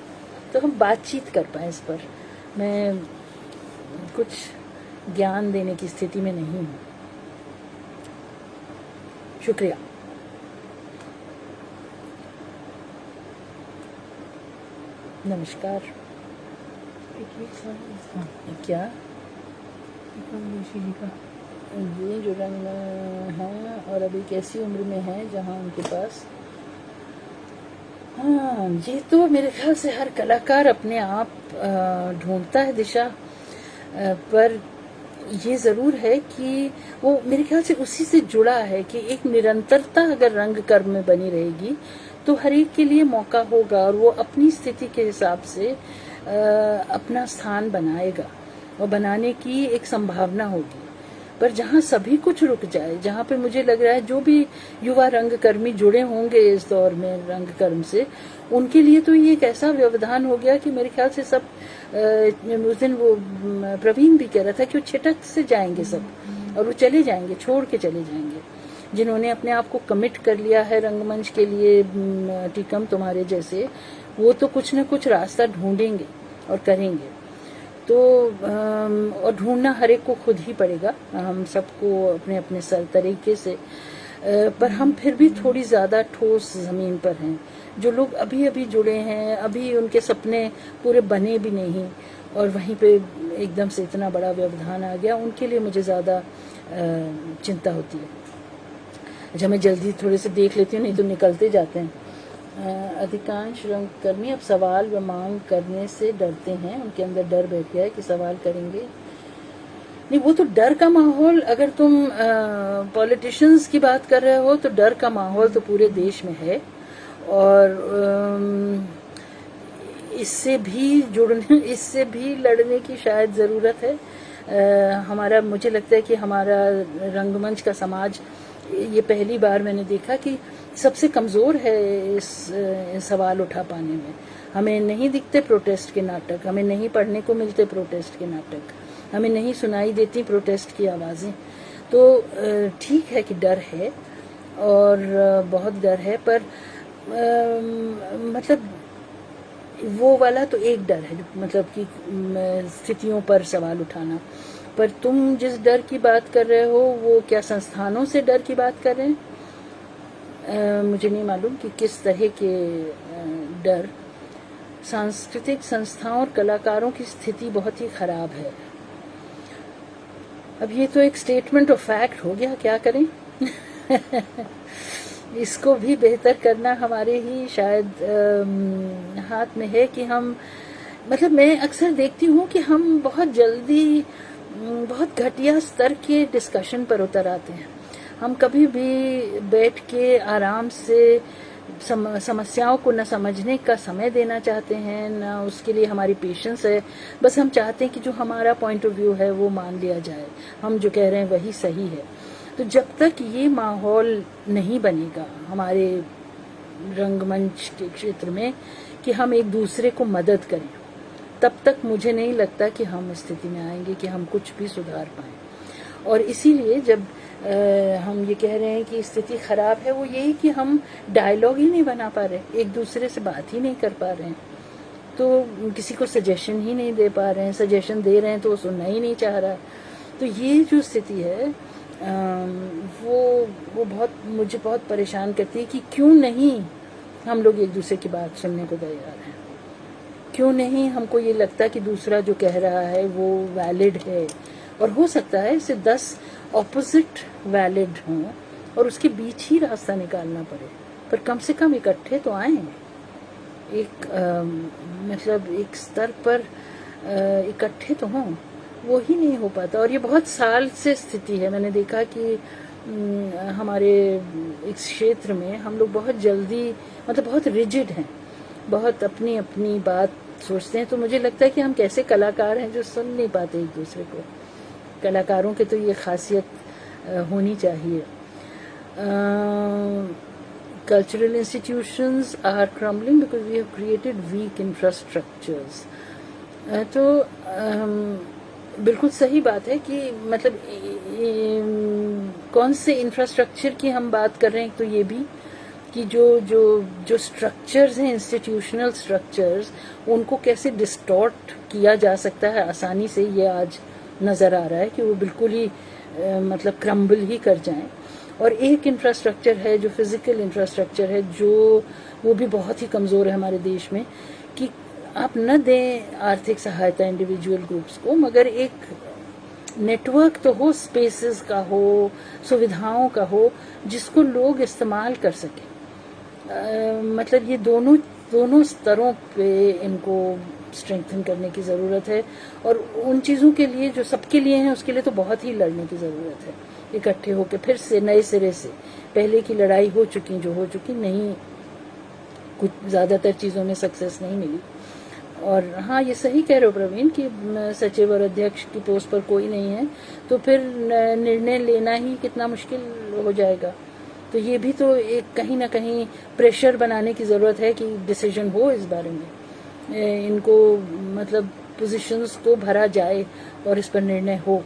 Speaker 1: तो हम बातचीत कर पाएँ इस पर। मैं कुछ ज्ञान देने की स्थिति में नहीं हूँ। शुक्रिया। नमस्कार। क्या ये जो रंग हैं और अभी कैसी उम्र में है जहाँ उनके पास, हाँ, ये तो मेरे ख्याल से हर कलाकार अपने आप ढूंढता है दिशा, पर ये ज़रूर है कि वो मेरे ख्याल से उसी से जुड़ा है कि एक निरंतरता अगर रंग कर्म में बनी रहेगी तो हर एक के लिए मौका होगा, और वो अपनी स्थिति के हिसाब से अपना स्थान बनाएगा, और बनाने की एक संभावना होगी। पर जहाँ सभी कुछ रुक जाए, जहाँ पे मुझे लग रहा है जो भी युवा रंगकर्मी जुड़े होंगे इस दौर में रंगकर्म से, उनके लिए तो ये एक ऐसा व्यवधान हो गया कि मेरे ख्याल से सब, उस दिन वो प्रवीण भी कह रहा था कि वो छिटक से जाएंगे सब, और वो चले जाएंगे, छोड़ के चले जाएंगे। जिन्होंने अपने आप को कमिट कर लिया है रंगमंच के लिए, टीकम तुम्हारे जैसे, वो तो कुछ न कुछ रास्ता ढूंढेंगे और करेंगे। तो और ढूंढना हर एक को खुद ही पड़ेगा, हम सबको अपने अपने तरीके से, पर हम फिर भी थोड़ी ज़्यादा ठोस ज़मीन पर हैं। जो लोग अभी अभी जुड़े हैं, अभी उनके सपने पूरे बने भी नहीं, और वहीं पे एकदम से इतना बड़ा व्यवधान आ गया, उनके लिए मुझे ज़्यादा चिंता होती है। अच्छा, मैं जल्दी थोड़े से देख लेती हूँ, नहीं तो निकलते जाते हैं। अधिकांश रंगकर्मी अब सवाल व मांग करने से डरते हैं, उनके अंदर डर बैठ गया है कि सवाल करेंगे। नहीं, वो तो डर का माहौल, अगर तुम पॉलिटिशियंस की बात कर रहे हो तो डर का माहौल तो पूरे देश में है, और इससे भी लड़ने की शायद ज़रूरत है। हमारा, मुझे लगता है कि हमारा रंगमंच का समाज, ये पहली बार मैंने देखा कि सबसे कमज़ोर है इस सवाल उठा पाने में। हमें नहीं दिखते प्रोटेस्ट के नाटक, हमें नहीं पढ़ने को मिलते प्रोटेस्ट के नाटक, हमें नहीं सुनाई देती प्रोटेस्ट की आवाज़ें। तो ठीक है कि डर है, और बहुत डर है, पर मतलब वो वाला तो एक डर है, मतलब कि स्थितियों पर सवाल उठाना। पर तुम जिस डर की बात कर रहे हो, वो क्या संस्थानों से डर की बात कर रहे हैं? मुझे नहीं मालूम कि किस तरह के डर। सांस्कृतिक संस्थाओं और कलाकारों की स्थिति बहुत ही खराब है। अब ये तो एक स्टेटमेंट ऑफ फैक्ट हो गया, क्या करें। इसको भी बेहतर करना हमारे ही शायद हाथ में है कि हम, मतलब मैं अक्सर देखती हूँ कि हम बहुत जल्दी बहुत घटिया स्तर के डिस्कशन पर उतर आते हैं। हम कभी भी बैठ के आराम से समस्याओं को न समझने का समय देना चाहते हैं, न उसके लिए हमारी पेशेंस है। बस हम चाहते हैं कि जो हमारा पॉइंट ऑफ व्यू है वो मान लिया जाए, हम जो कह रहे हैं वही सही है। तो जब तक ये माहौल नहीं बनेगा हमारे रंगमंच के क्षेत्र में कि हम एक दूसरे को मदद करें, तब तक मुझे नहीं लगता कि हम स्थिति में आएंगे कि हम कुछ भी सुधार पाएं। और इसीलिए जब हम ये कह रहे हैं कि स्थिति खराब है, वो यही कि हम डायलॉग ही नहीं बना पा रहे, एक दूसरे से बात ही नहीं कर पा रहे हैं, तो किसी को सजेशन ही नहीं दे पा रहे हैं, सजेशन दे रहे हैं तो वो सुनना ही नहीं चाह रहा। तो ये जो स्थिति है वो मुझे बहुत परेशान करती है कि क्यों नहीं हम लोग एक दूसरे की बात सुनने को तैयार हैं, क्यों नहीं हमको ये लगता कि दूसरा जो कह रहा है वो वैलिड है। और हो सकता है इसे 10 ऑपोजिट वैलिड हों और उसके बीच ही रास्ता निकालना पड़े, पर कम से कम इकट्ठे तो आए, एक मतलब एक स्तर पर इकट्ठे तो हों, वो ही नहीं हो पाता। और ये बहुत साल से स्थिति है। मैंने देखा कि हमारे इस क्षेत्र में हम लोग बहुत जल्दी, मतलब बहुत रिजिड हैं, बहुत अपनी अपनी बात सोचते हैं। तो मुझे लगता है कि हम कैसे कलाकार हैं जो सुन नहीं पाते एक दूसरे को। कलाकारों के तो ये खासियत होनी चाहिए। Cultural institutions are crumbling because we have created weak infrastructures. तो बिल्कुल सही बात है कि मतलब कौन से इंफ्रास्ट्रक्चर की हम बात कर रहे हैं, तो ये भी कि जो स्ट्रक्चर्स हैं, इंस्टीट्यूशनल स्ट्रक्चर्स, उनको कैसे डिस्टॉर्ट किया जा सकता है आसानी से, ये आज नज़र आ रहा है कि वो बिल्कुल ही मतलब क्रम्बल ही कर जाएं। और एक इंफ्रास्ट्रक्चर है जो फिजिकल इंफ्रास्ट्रक्चर है, जो वो भी बहुत ही कमज़ोर है हमारे देश में, कि आप न दें आर्थिक सहायता इंडिविजुअल ग्रुप्स को, मगर एक नेटवर्क तो हो, स्पेसेस का हो, सुविधाओं का हो, जिसको लोग इस्तेमाल कर सकें। मतलब ये दोनों स्तरों पे इनको स्ट्रेंथन करने की ज़रूरत है। और उन चीज़ों के लिए जो सबके लिए हैं, उसके लिए तो बहुत ही लड़ने की ज़रूरत है, इकट्ठे होकर फिर से नए सिरे से। पहले की लड़ाई हो चुकी, जो हो चुकी, नहीं, कुछ ज़्यादातर चीज़ों में सक्सेस नहीं मिली। और हाँ, ये सही कह रहे हो प्रवीण कि सचिव और अध्यक्ष की पोस्ट पर कोई नहीं है, तो फिर निर्णय लेना ही कितना मुश्किल हो जाएगा। तो ये भी तो एक कहीं ना कहीं प्रेशर बनाने की ज़रूरत है कि डिसीजन हो इस बारे में, इनको मतलब पोजीशंस को भरा जाए और इस पर निर्णय हो।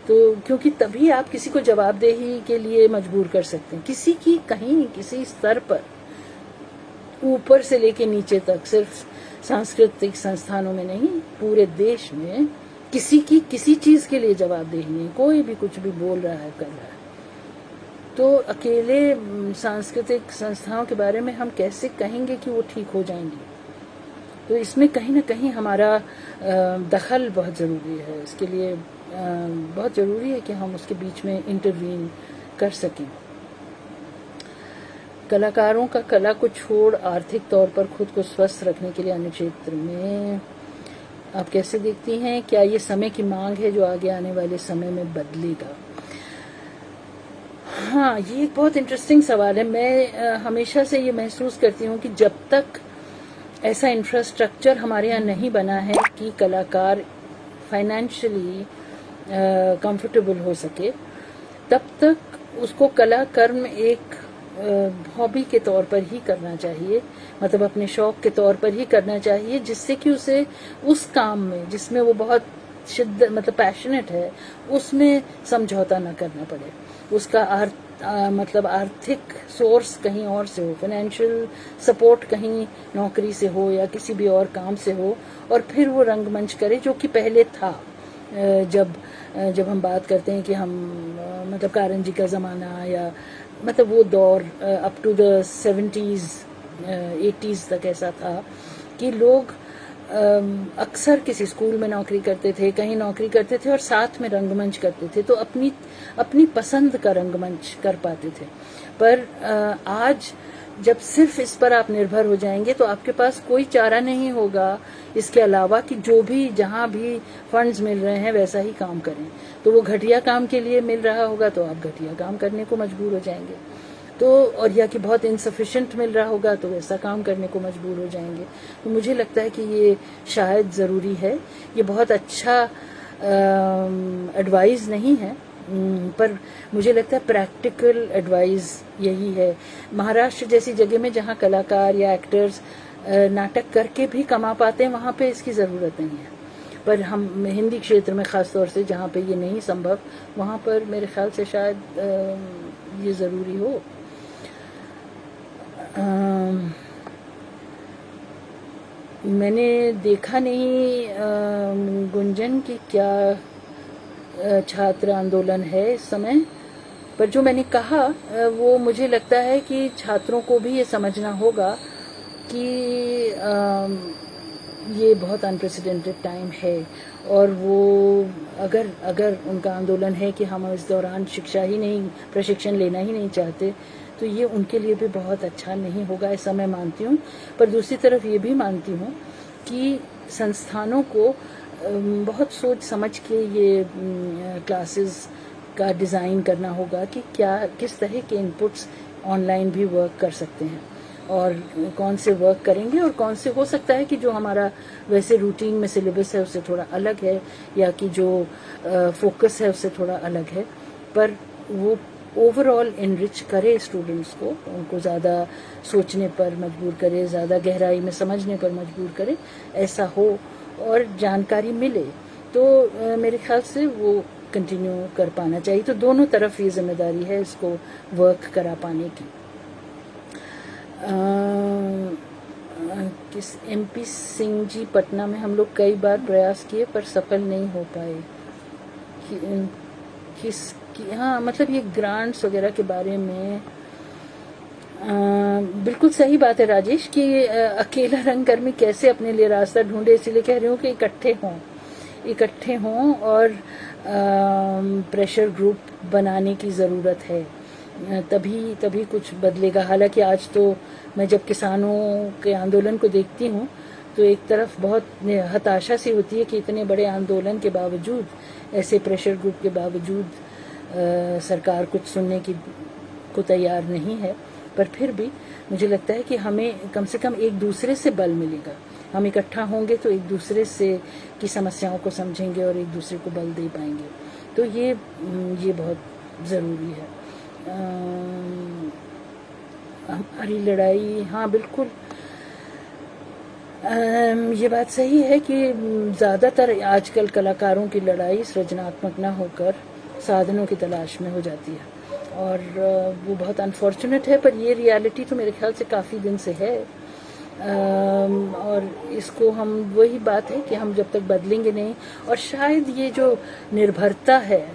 Speaker 1: तो क्योंकि तभी आप किसी को जवाबदेही के लिए मजबूर कर सकते हैं, किसी की कहीं किसी स्तर पर, ऊपर से लेके नीचे तक, सिर्फ सांस्कृतिक संस्थानों में नहीं, पूरे देश में किसी की किसी चीज़ के लिए जवाबदेही नहीं। कोई भी कुछ भी बोल रहा है, कर रहा है, तो अकेले सांस्कृतिक संस्थाओं के बारे में हम कैसे कहेंगे कि वो ठीक हो जाएंगी। तो इसमें कहीं ना कहीं हमारा दखल बहुत ज़रूरी है। इसके लिए बहुत ज़रूरी है कि हम उसके बीच में इंटरवीन कर सकें। कलाकारों का कला को छोड़ आर्थिक तौर पर खुद को स्वस्थ रखने के लिए अन्य क्षेत्र में आप कैसे देखती हैं? क्या ये समय की मांग है जो आगे आने वाले समय में बदलेगा? हाँ, ये एक बहुत इंटरेस्टिंग सवाल है। मैं हमेशा से ये महसूस करती हूँ कि जब तक ऐसा इंफ्रास्ट्रक्चर हमारे यहाँ नहीं बना है कि कलाकार फाइनेंशियली कंफर्टेबल हो सके, तब तक उसको कला कर्म एक हॉबी के तौर पर ही करना चाहिए, मतलब अपने शौक के तौर पर ही करना चाहिए, जिससे कि उसे उस काम में जिसमें वो बहुत मतलब पैशनेट है, उसमें समझौता न करना पड़े। उसका मतलब आर्थिक सोर्स कहीं और से हो, फाइनेंशियल सपोर्ट कहीं नौकरी से हो या किसी भी और काम से हो, और फिर वो रंगमंच करे जो कि पहले था। जब हम बात करते हैं कि हम मतलब कारंजी का ज़माना या मतलब वो दौर up to the 70s 80s तक ऐसा था कि लोग अक्सर किसी स्कूल में नौकरी करते थे, कहीं नौकरी करते थे और साथ में रंगमंच करते थे, तो अपनी अपनी पसंद का रंगमंच कर पाते थे। पर आज जब सिर्फ इस पर आप निर्भर हो जाएंगे तो आपके पास कोई चारा नहीं होगा इसके अलावा कि जो भी जहां भी फंड्स मिल रहे हैं वैसा ही काम करें। तो वो घटिया काम के लिए मिल रहा होगा तो आप घटिया काम करने को मजबूर हो जाएंगे, तो और या कि बहुत इनसफिशिएंट मिल रहा होगा तो वैसा काम करने को मजबूर हो जाएंगे। तो मुझे लगता है कि ये शायद ज़रूरी है। ये बहुत अच्छा एडवाइस नहीं है, पर मुझे लगता है प्रैक्टिकल एडवाइस यही है। महाराष्ट्र जैसी जगह में जहाँ कलाकार या एक्टर्स नाटक करके भी कमा पाते हैं वहाँ पे इसकी ज़रूरत नहीं है, पर हम हिंदी क्षेत्र में ख़ास तौर से जहाँ पे ये नहीं संभव वहाँ पर मेरे ख्याल से शायद ये ज़रूरी हो। मैंने देखा नहीं गुंजन की क्या छात्र आंदोलन है इस समय, पर जो मैंने कहा वो मुझे लगता है कि छात्रों को भी ये समझना होगा कि ये बहुत अनप्रेसिडेंटेड टाइम है, और वो अगर उनका आंदोलन है कि हम इस दौरान शिक्षा ही नहीं, प्रशिक्षण लेना ही नहीं चाहते, तो ये उनके लिए भी बहुत अच्छा नहीं होगा, ऐसा मैं मानती हूँ। पर दूसरी तरफ ये भी मानती हूँ कि संस्थानों को बहुत सोच समझ के ये क्लासेस का डिज़ाइन करना होगा कि किस तरह के इनपुट्स ऑनलाइन भी वर्क कर सकते हैं और कौन से वर्क करेंगे और कौन से हो सकता है कि जो हमारा वैसे रूटीन में सिलेबस है उससे थोड़ा अलग है, या कि जो फोकस है उससे थोड़ा अलग है, पर वो ओवरऑल इनरिच करे स्टूडेंट्स को, उनको ज़्यादा सोचने पर मजबूर करे, ज़्यादा गहराई में समझने पर मजबूर करे, ऐसा हो और जानकारी मिले, तो मेरे ख्याल से वो कंटिन्यू कर पाना चाहिए। तो दोनों तरफ ये जिम्मेदारी है इसको वर्क करा पाने की। किस MP सिंह जी, पटना में हम लोग कई बार प्रयास किए पर सफल नहीं हो पाए। हाँ, मतलब ये ग्रांट्स वगैरह के बारे में बिल्कुल सही बात है राजेश कि अकेला रंगकर्मी कैसे अपने लिए रास्ता ढूंढे, इसीलिए कह रही हूँ कि इकट्ठे हों और प्रेशर ग्रुप बनाने की ज़रूरत है, तभी कुछ बदलेगा। हालांकि आज तो मैं जब किसानों के आंदोलन को देखती हूँ तो एक तरफ बहुत हताशा सी होती है कि इतने बड़े आंदोलन के बावजूद, ऐसे प्रेशर ग्रुप के बावजूद सरकार कुछ सुनने को तैयार नहीं है, पर फिर भी मुझे लगता है कि हमें कम से कम एक दूसरे से बल मिलेगा। हम इकट्ठा होंगे तो एक दूसरे से की समस्याओं को समझेंगे और एक दूसरे को बल दे पाएंगे, तो ये बहुत ज़रूरी है। हमारी लड़ाई, हाँ बिल्कुल, ये बात सही है कि ज़्यादातर आजकल कलाकारों की लड़ाई सृजनात्मक ना होकर साधनों की तलाश में हो जाती है, और वो बहुत अनफॉर्चुनेट है, पर ये रियलिटी तो मेरे ख्याल से काफ़ी दिन से है। और इसको हम, वही बात है कि हम जब तक बदलेंगे नहीं, और शायद ये जो निर्भरता है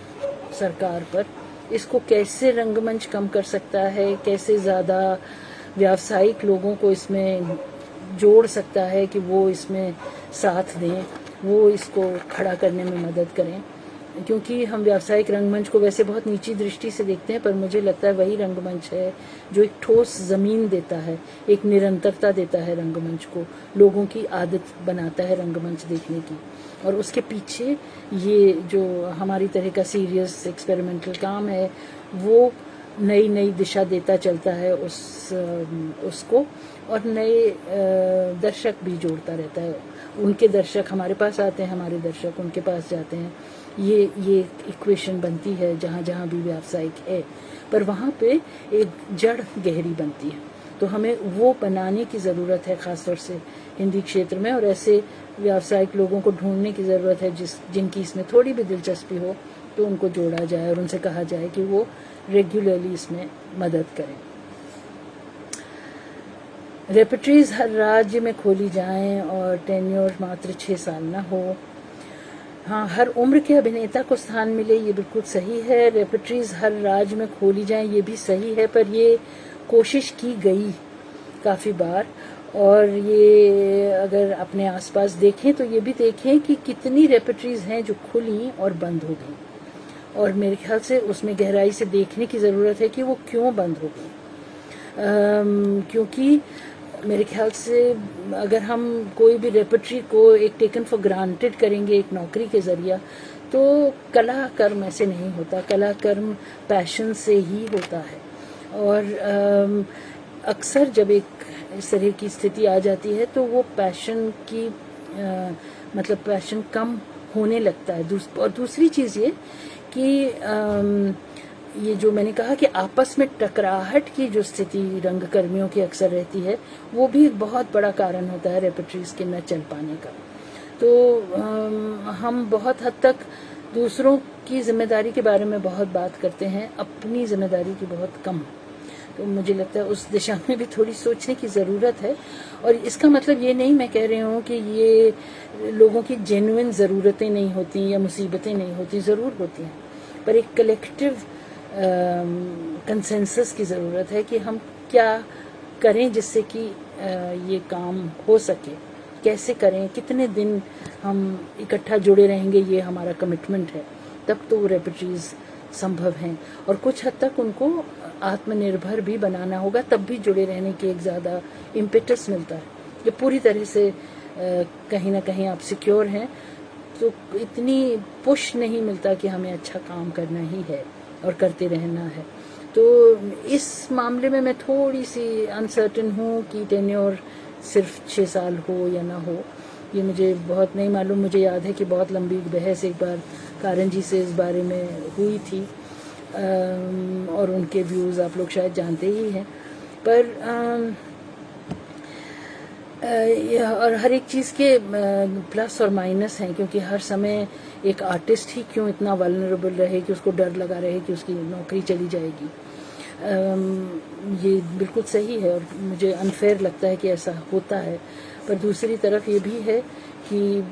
Speaker 1: सरकार पर, इसको कैसे रंगमंच कम कर सकता है, कैसे ज़्यादा व्यावसायिक लोगों को इसमें जोड़ सकता है कि वो इसमें साथ दें, वो इसको खड़ा करने में मदद करें, क्योंकि हम व्यावसायिक रंगमंच को वैसे बहुत नीची दृष्टि से देखते हैं, पर मुझे लगता है वही रंगमंच है जो एक ठोस ज़मीन देता है, एक निरंतरता देता है रंगमंच को, लोगों की आदत बनाता है रंगमंच देखने की, और उसके पीछे ये जो हमारी तरह का सीरियस एक्सपेरिमेंटल काम है वो नई दिशा देता चलता है उसको, और नए दर्शक भी जोड़ता रहता है। उनके दर्शक हमारे पास आते हैं, हमारे दर्शक उनके पास जाते हैं, ये इक्वेशन बनती है जहाँ भी व्यावसायिक है, पर वहाँ पे एक जड़ गहरी बनती है, तो हमें वो बनाने की ज़रूरत है, ख़ासतौर से हिंदी क्षेत्र में, और ऐसे व्यावसायिक लोगों को ढूंढने की ज़रूरत है जिनकी इसमें थोड़ी भी दिलचस्पी हो, तो उनको जोड़ा जाए और उनसे कहा जाए कि वो रेगुलरली इसमें मदद करें। रेपर्टरीज हर राज्य में खोली जाएं और टेन्योर मात्र 6 साल ना हो। हाँ, हर उम्र के अभिनेता को स्थान मिले, ये बिल्कुल सही है। रेपर्टरीज हर राज्य में खोली जाएं, ये भी सही है, पर ये कोशिश की गई काफ़ी बार, और ये अगर अपने आसपास देखें तो ये भी देखें कि कितनी रेपर्टरीज हैं जो खुली और बंद हो गई, और मेरे ख्याल से उसमें गहराई से देखने की ज़रूरत है कि वो क्यों बंद हो गई। क्योंकि मेरे ख्याल से अगर हम कोई भी रेपर्टरी को एक टेकन फॉर ग्रांटेड करेंगे एक नौकरी के ज़रिया, तो कला कर्म ऐसे नहीं होता। कला कर्म पैशन से ही होता है, और अक्सर जब एक इस तरह की स्थिति आ जाती है तो वो पैशन की मतलब पैशन कम होने लगता है। और दूसरी चीज़ ये कि ये जो मैंने कहा कि आपस में टकराहट की जो स्थिति रंगकर्मियों की अक्सर रहती है, वो भी एक बहुत बड़ा कारण होता है रेपर्टरीज के न चल पाने का। तो हम बहुत हद तक दूसरों की जिम्मेदारी के बारे में बहुत बात करते हैं, अपनी जिम्मेदारी की बहुत कम। तो मुझे लगता है उस दिशा में भी थोड़ी सोचने की ज़रूरत है। और इसका मतलब ये नहीं मैं कह रही हूँ कि ये लोगों की जेन्युइन ज़रूरतें नहीं होती या मुसीबतें नहीं होती, ज़रूर होती हैं, पर एक कलेक्टिव कंसेंसस की ज़रूरत है कि हम क्या करें जिससे कि ये काम हो सके, कैसे करें, कितने दिन हम इकट्ठा जुड़े रहेंगे, ये हमारा कमिटमेंट है, तब तो रेपर्टरीज संभव हैं। और कुछ हद तक उनको आत्मनिर्भर भी बनाना होगा, तब भी जुड़े रहने की एक ज़्यादा इम्पेटस मिलता है। जब पूरी तरह से कहीं ना कहीं आप सिक्योर हैं तो इतनी पुश नहीं मिलता कि हमें अच्छा काम करना ही है और करते रहना है। तो इस मामले में मैं थोड़ी सी अनसर्टेन हूँ कि टेन्योर सिर्फ 6 साल हो या ना हो, ये मुझे बहुत नहीं मालूम। मुझे याद है कि बहुत लंबी बहस एक बार कारण जी से इस बारे में हुई थी, और उनके व्यूज़ आप लोग शायद जानते ही हैं। पर और हर एक चीज़ के प्लस और माइनस हैं, क्योंकि हर समय एक आर्टिस्ट ही क्यों इतना वल्नरेबल रहे कि उसको डर लगा रहे कि उसकी नौकरी चली जाएगी। ये बिल्कुल सही है और मुझे अनफेयर लगता है कि ऐसा होता है। पर दूसरी तरफ ये भी है कि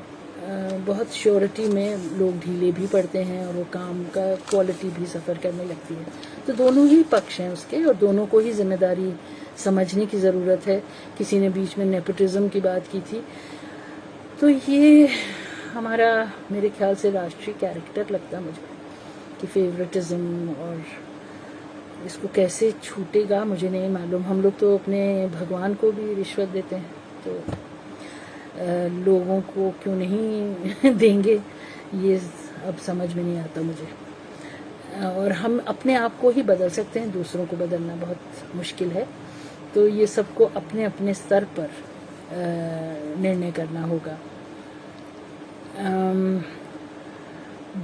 Speaker 1: बहुत श्योरिटी में लोग ढीले भी पड़ते हैं और वो काम का क्वालिटी भी सफ़र करने लगती है। तो दोनों ही पक्ष हैं उसके, और दोनों को ही जिम्मेदारी समझने की ज़रूरत है। किसी ने बीच में नेपोटिज्म की बात की थी, तो ये हमारा मेरे ख्याल से राष्ट्रीय कैरेक्टर लगता मुझे कि फेवरेटिज्म, और इसको कैसे छूटेगा मुझे नहीं मालूम। हम लोग तो अपने भगवान को भी रिश्वत देते हैं, तो लोगों को क्यों नहीं देंगे, ये अब समझ में नहीं आता मुझे। और हम अपने आप को ही बदल सकते हैं, दूसरों को बदलना बहुत मुश्किल है। तो ये सबको अपने अपने स्तर पर निर्णय करना होगा।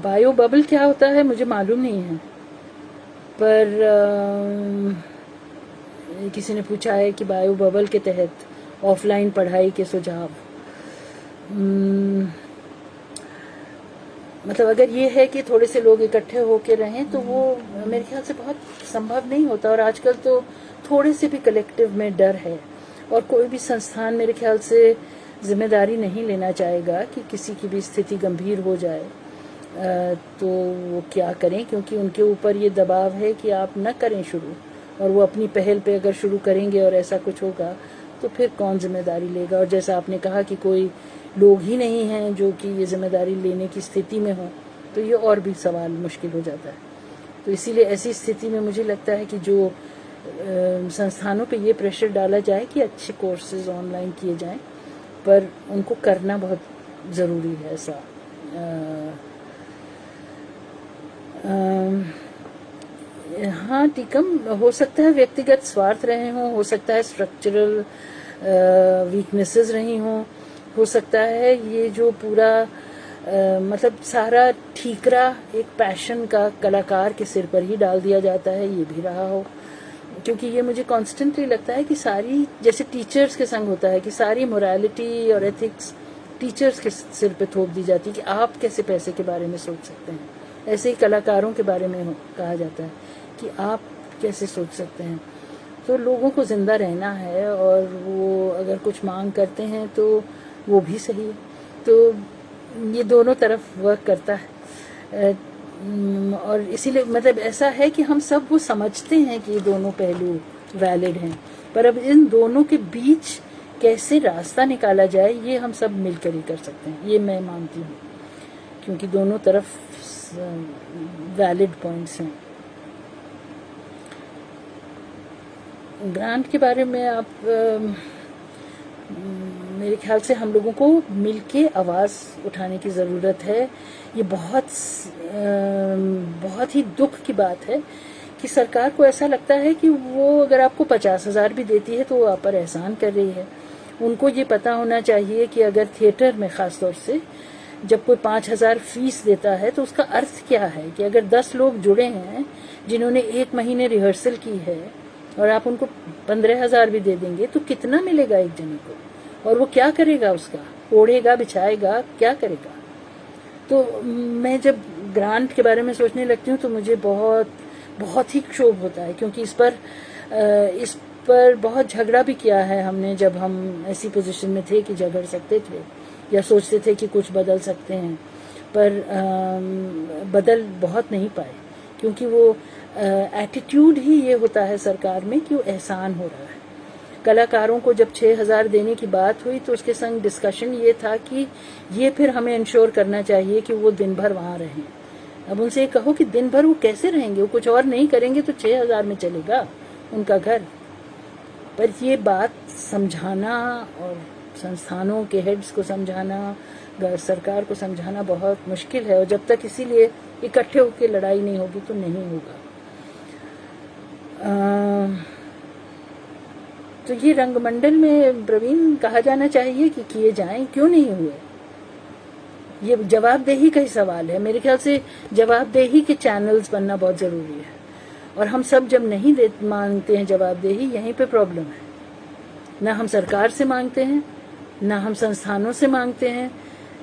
Speaker 1: बायो बबल क्या होता है मुझे मालूम नहीं है, पर किसी ने पूछा है कि बायो बबल के तहत ऑफलाइन पढ़ाई के सुझाव। मतलब अगर ये है कि थोड़े से लोग इकट्ठे होके रहें, तो वो मेरे ख्याल से बहुत संभव नहीं होता। और आजकल तो थोड़े से भी कलेक्टिव में डर है, और कोई भी संस्थान मेरे ख्याल से जिम्मेदारी नहीं लेना चाहेगा कि किसी की भी स्थिति गंभीर हो जाए तो वो क्या करें, क्योंकि उनके ऊपर ये दबाव है कि आप न करें शुरू, और वो अपनी पहल पे अगर शुरू करेंगे और ऐसा कुछ होगा तो फिर कौन जिम्मेदारी लेगा। और जैसा आपने कहा कि कोई लोग ही नहीं हैं जो कि ये जिम्मेदारी लेने की स्थिति में हो, तो ये और भी सवाल मुश्किल हो जाता है। तो इसीलिए ऐसी स्थिति में मुझे लगता है कि जो संस्थानों पे ये प्रेशर डाला जाए कि अच्छे कोर्सेज ऑनलाइन किए जाएं, पर उनको करना बहुत ज़रूरी है ऐसा। हाँ टीकम, हो सकता है व्यक्तिगत स्वार्थ रहे हों, हो सकता है स्ट्रक्चरल वीकनेसेस रही हों, हो सकता है ये जो पूरा मतलब सारा ठीकरा एक पैशन का कलाकार के सिर पर ही डाल दिया जाता है, ये भी रहा हो। क्योंकि ये मुझे कॉन्स्टेंटली लगता है कि सारी, जैसे टीचर्स के संग होता है कि सारी मोरालिटी और एथिक्स टीचर्स के सिर पे थोप दी जाती है कि आप कैसे पैसे के बारे में सोच सकते हैं। ऐसे ही कलाकारों के बारे में कहा जाता है कि आप कैसे सोच सकते हैं। तो लोगों को ज़िंदा रहना है, और वो अगर कुछ मांग करते हैं तो वो भी सही है। तो ये दोनों तरफ वर्क करता है, और इसीलिए मतलब ऐसा है कि हम सब वो समझते हैं कि ये दोनों पहलू वैलिड हैं, पर अब इन दोनों के बीच कैसे रास्ता निकाला जाए ये हम सब मिलकर ही कर सकते हैं, ये मैं मानती हूँ, क्योंकि दोनों तरफ वैलिड पॉइंट्स हैं। ग्रांट के बारे में आप मेरे ख्याल से हम लोगों को मिलके आवाज़ उठाने की ज़रूरत है। ये बहुत ही दुख की बात है कि सरकार को ऐसा लगता है कि वो अगर आपको 50,000 भी देती है तो वो आप पर एहसान कर रही है। उनको ये पता होना चाहिए कि अगर थिएटर में ख़ास तौर से जब कोई 5,000 फीस देता है तो उसका अर्थ क्या है कि अगर 10 लोग जुड़े हैं जिन्होंने 1 महीने रिहर्सल की है और आप उनको 15,000 भी दे देंगे तो कितना मिलेगा एक जने को, और वो क्या करेगा, उसका ओढ़ेगा, बिछाएगा, क्या करेगा। तो मैं जब ग्रांट के बारे में सोचने लगती हूँ तो मुझे बहुत ही क्षोभ होता है, क्योंकि इस पर बहुत झगड़ा भी किया है हमने जब हम ऐसी पोजीशन में थे कि झगड़ सकते थे या सोचते थे कि कुछ बदल सकते हैं, पर बदल बहुत नहीं पाए, क्योंकि वो एटीट्यूड ही ये होता है सरकार में कि वो एहसान हो रहा है। कलाकारों को जब 6,000 देने की बात हुई तो उसके संग डिस्कशन ये था कि ये फिर हमें इंश्योर करना चाहिए कि वो दिन भर वहाँ रहें। अब उनसे ये कहो कि दिन भर वो कैसे रहेंगे, वो कुछ और नहीं करेंगे तो 6,000 में चलेगा उनका घर। पर ये बात समझाना और संस्थानों के हेड्स को समझाना, सरकार को समझाना बहुत मुश्किल है, और जब तक इसीलिए इकट्ठे होकर लड़ाई नहीं होगी तो नहीं होगा। तो ये रंगमंडल में प्रवीण कहा जाना चाहिए कि किए जाएं, क्यों नहीं हुए। ये जवाबदेही का ही सवाल है। मेरे ख्याल से जवाबदेही के चैनल्स बनना बहुत ज़रूरी है, और हम सब जब नहीं मांगते हैं जवाबदेही, यहीं पे प्रॉब्लम है। ना हम सरकार से मांगते हैं, ना हम संस्थानों से मांगते हैं,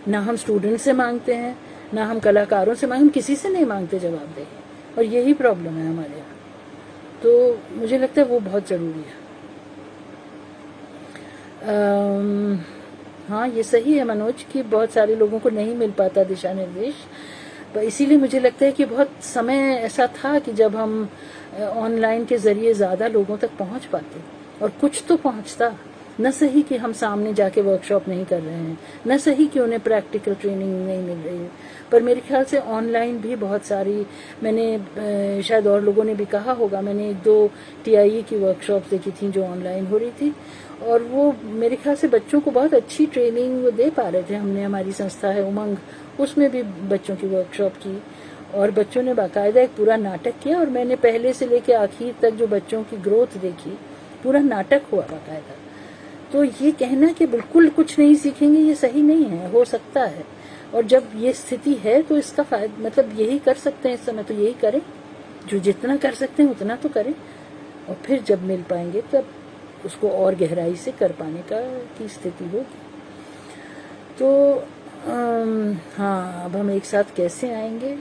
Speaker 1: ना हम स्टूडेंट से मांगते हैं, ना हम कलाकारों से मांगते, हम किसी से नहीं मांगते जवाबदेही, और यही प्रॉब्लम है हमारे यहाँ। तो मुझे लगता है वो बहुत ज़रूरी है। हाँ, ये सही है मनोज कि बहुत सारे लोगों को नहीं मिल पाता दिशा निर्देश, पर इसीलिए मुझे लगता है कि बहुत समय ऐसा था कि जब हम ऑनलाइन के ज़रिए ज़्यादा लोगों तक पहुंच पाते, और कुछ तो पहुंचता। न सही कि हम सामने जाके वर्कशॉप नहीं कर रहे हैं, न सही कि उन्हें प्रैक्टिकल ट्रेनिंग नहीं मिल रही है, पर मेरे ख्याल से ऑनलाइन भी बहुत सारी, मैंने शायद और लोगों ने भी कहा होगा, मैंने 1-2 TIE की वर्कशॉप देखी थी जो ऑनलाइन हो रही थी, और वो मेरे ख्याल से बच्चों को बहुत अच्छी ट्रेनिंग दे पा रहे थे। हमने, हमारी संस्था है उमंग, उसमें भी बच्चों की वर्कशॉप की, और बच्चों ने बाकायदा एक पूरा नाटक किया, और मैंने पहले से लेकर आखिर तक जो बच्चों की ग्रोथ देखी, पूरा नाटक हुआ बाकायदा। तो ये कहना कि बिल्कुल कुछ नहीं सीखेंगे, ये सही नहीं है। हो सकता है, और जब ये स्थिति है तो इसका फायदा, मतलब यही कर सकते हैं इस समय, तो यही करें, जो जितना कर सकते हैं उतना तो करें, और फिर जब मिल पाएंगे तब उसको और गहराई से कर पाने की स्थिति होगी। तो हाँ, अब हम एक साथ कैसे आएंगे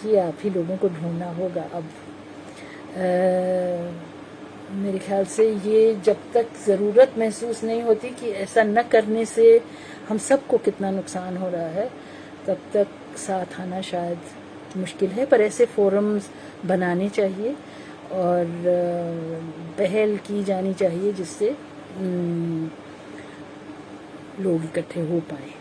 Speaker 1: ये आप ही लोगों को ढूंढना होगा। अब मेरे ख्याल से ये जब तक ज़रूरत महसूस नहीं होती कि ऐसा न करने से हम सबको कितना नुकसान हो रहा है, तब तक साथ आना शायद मुश्किल है। पर ऐसे फोरम्स बनाने चाहिए और पहल की जानी चाहिए जिससे लोग इकट्ठे हो पाएँ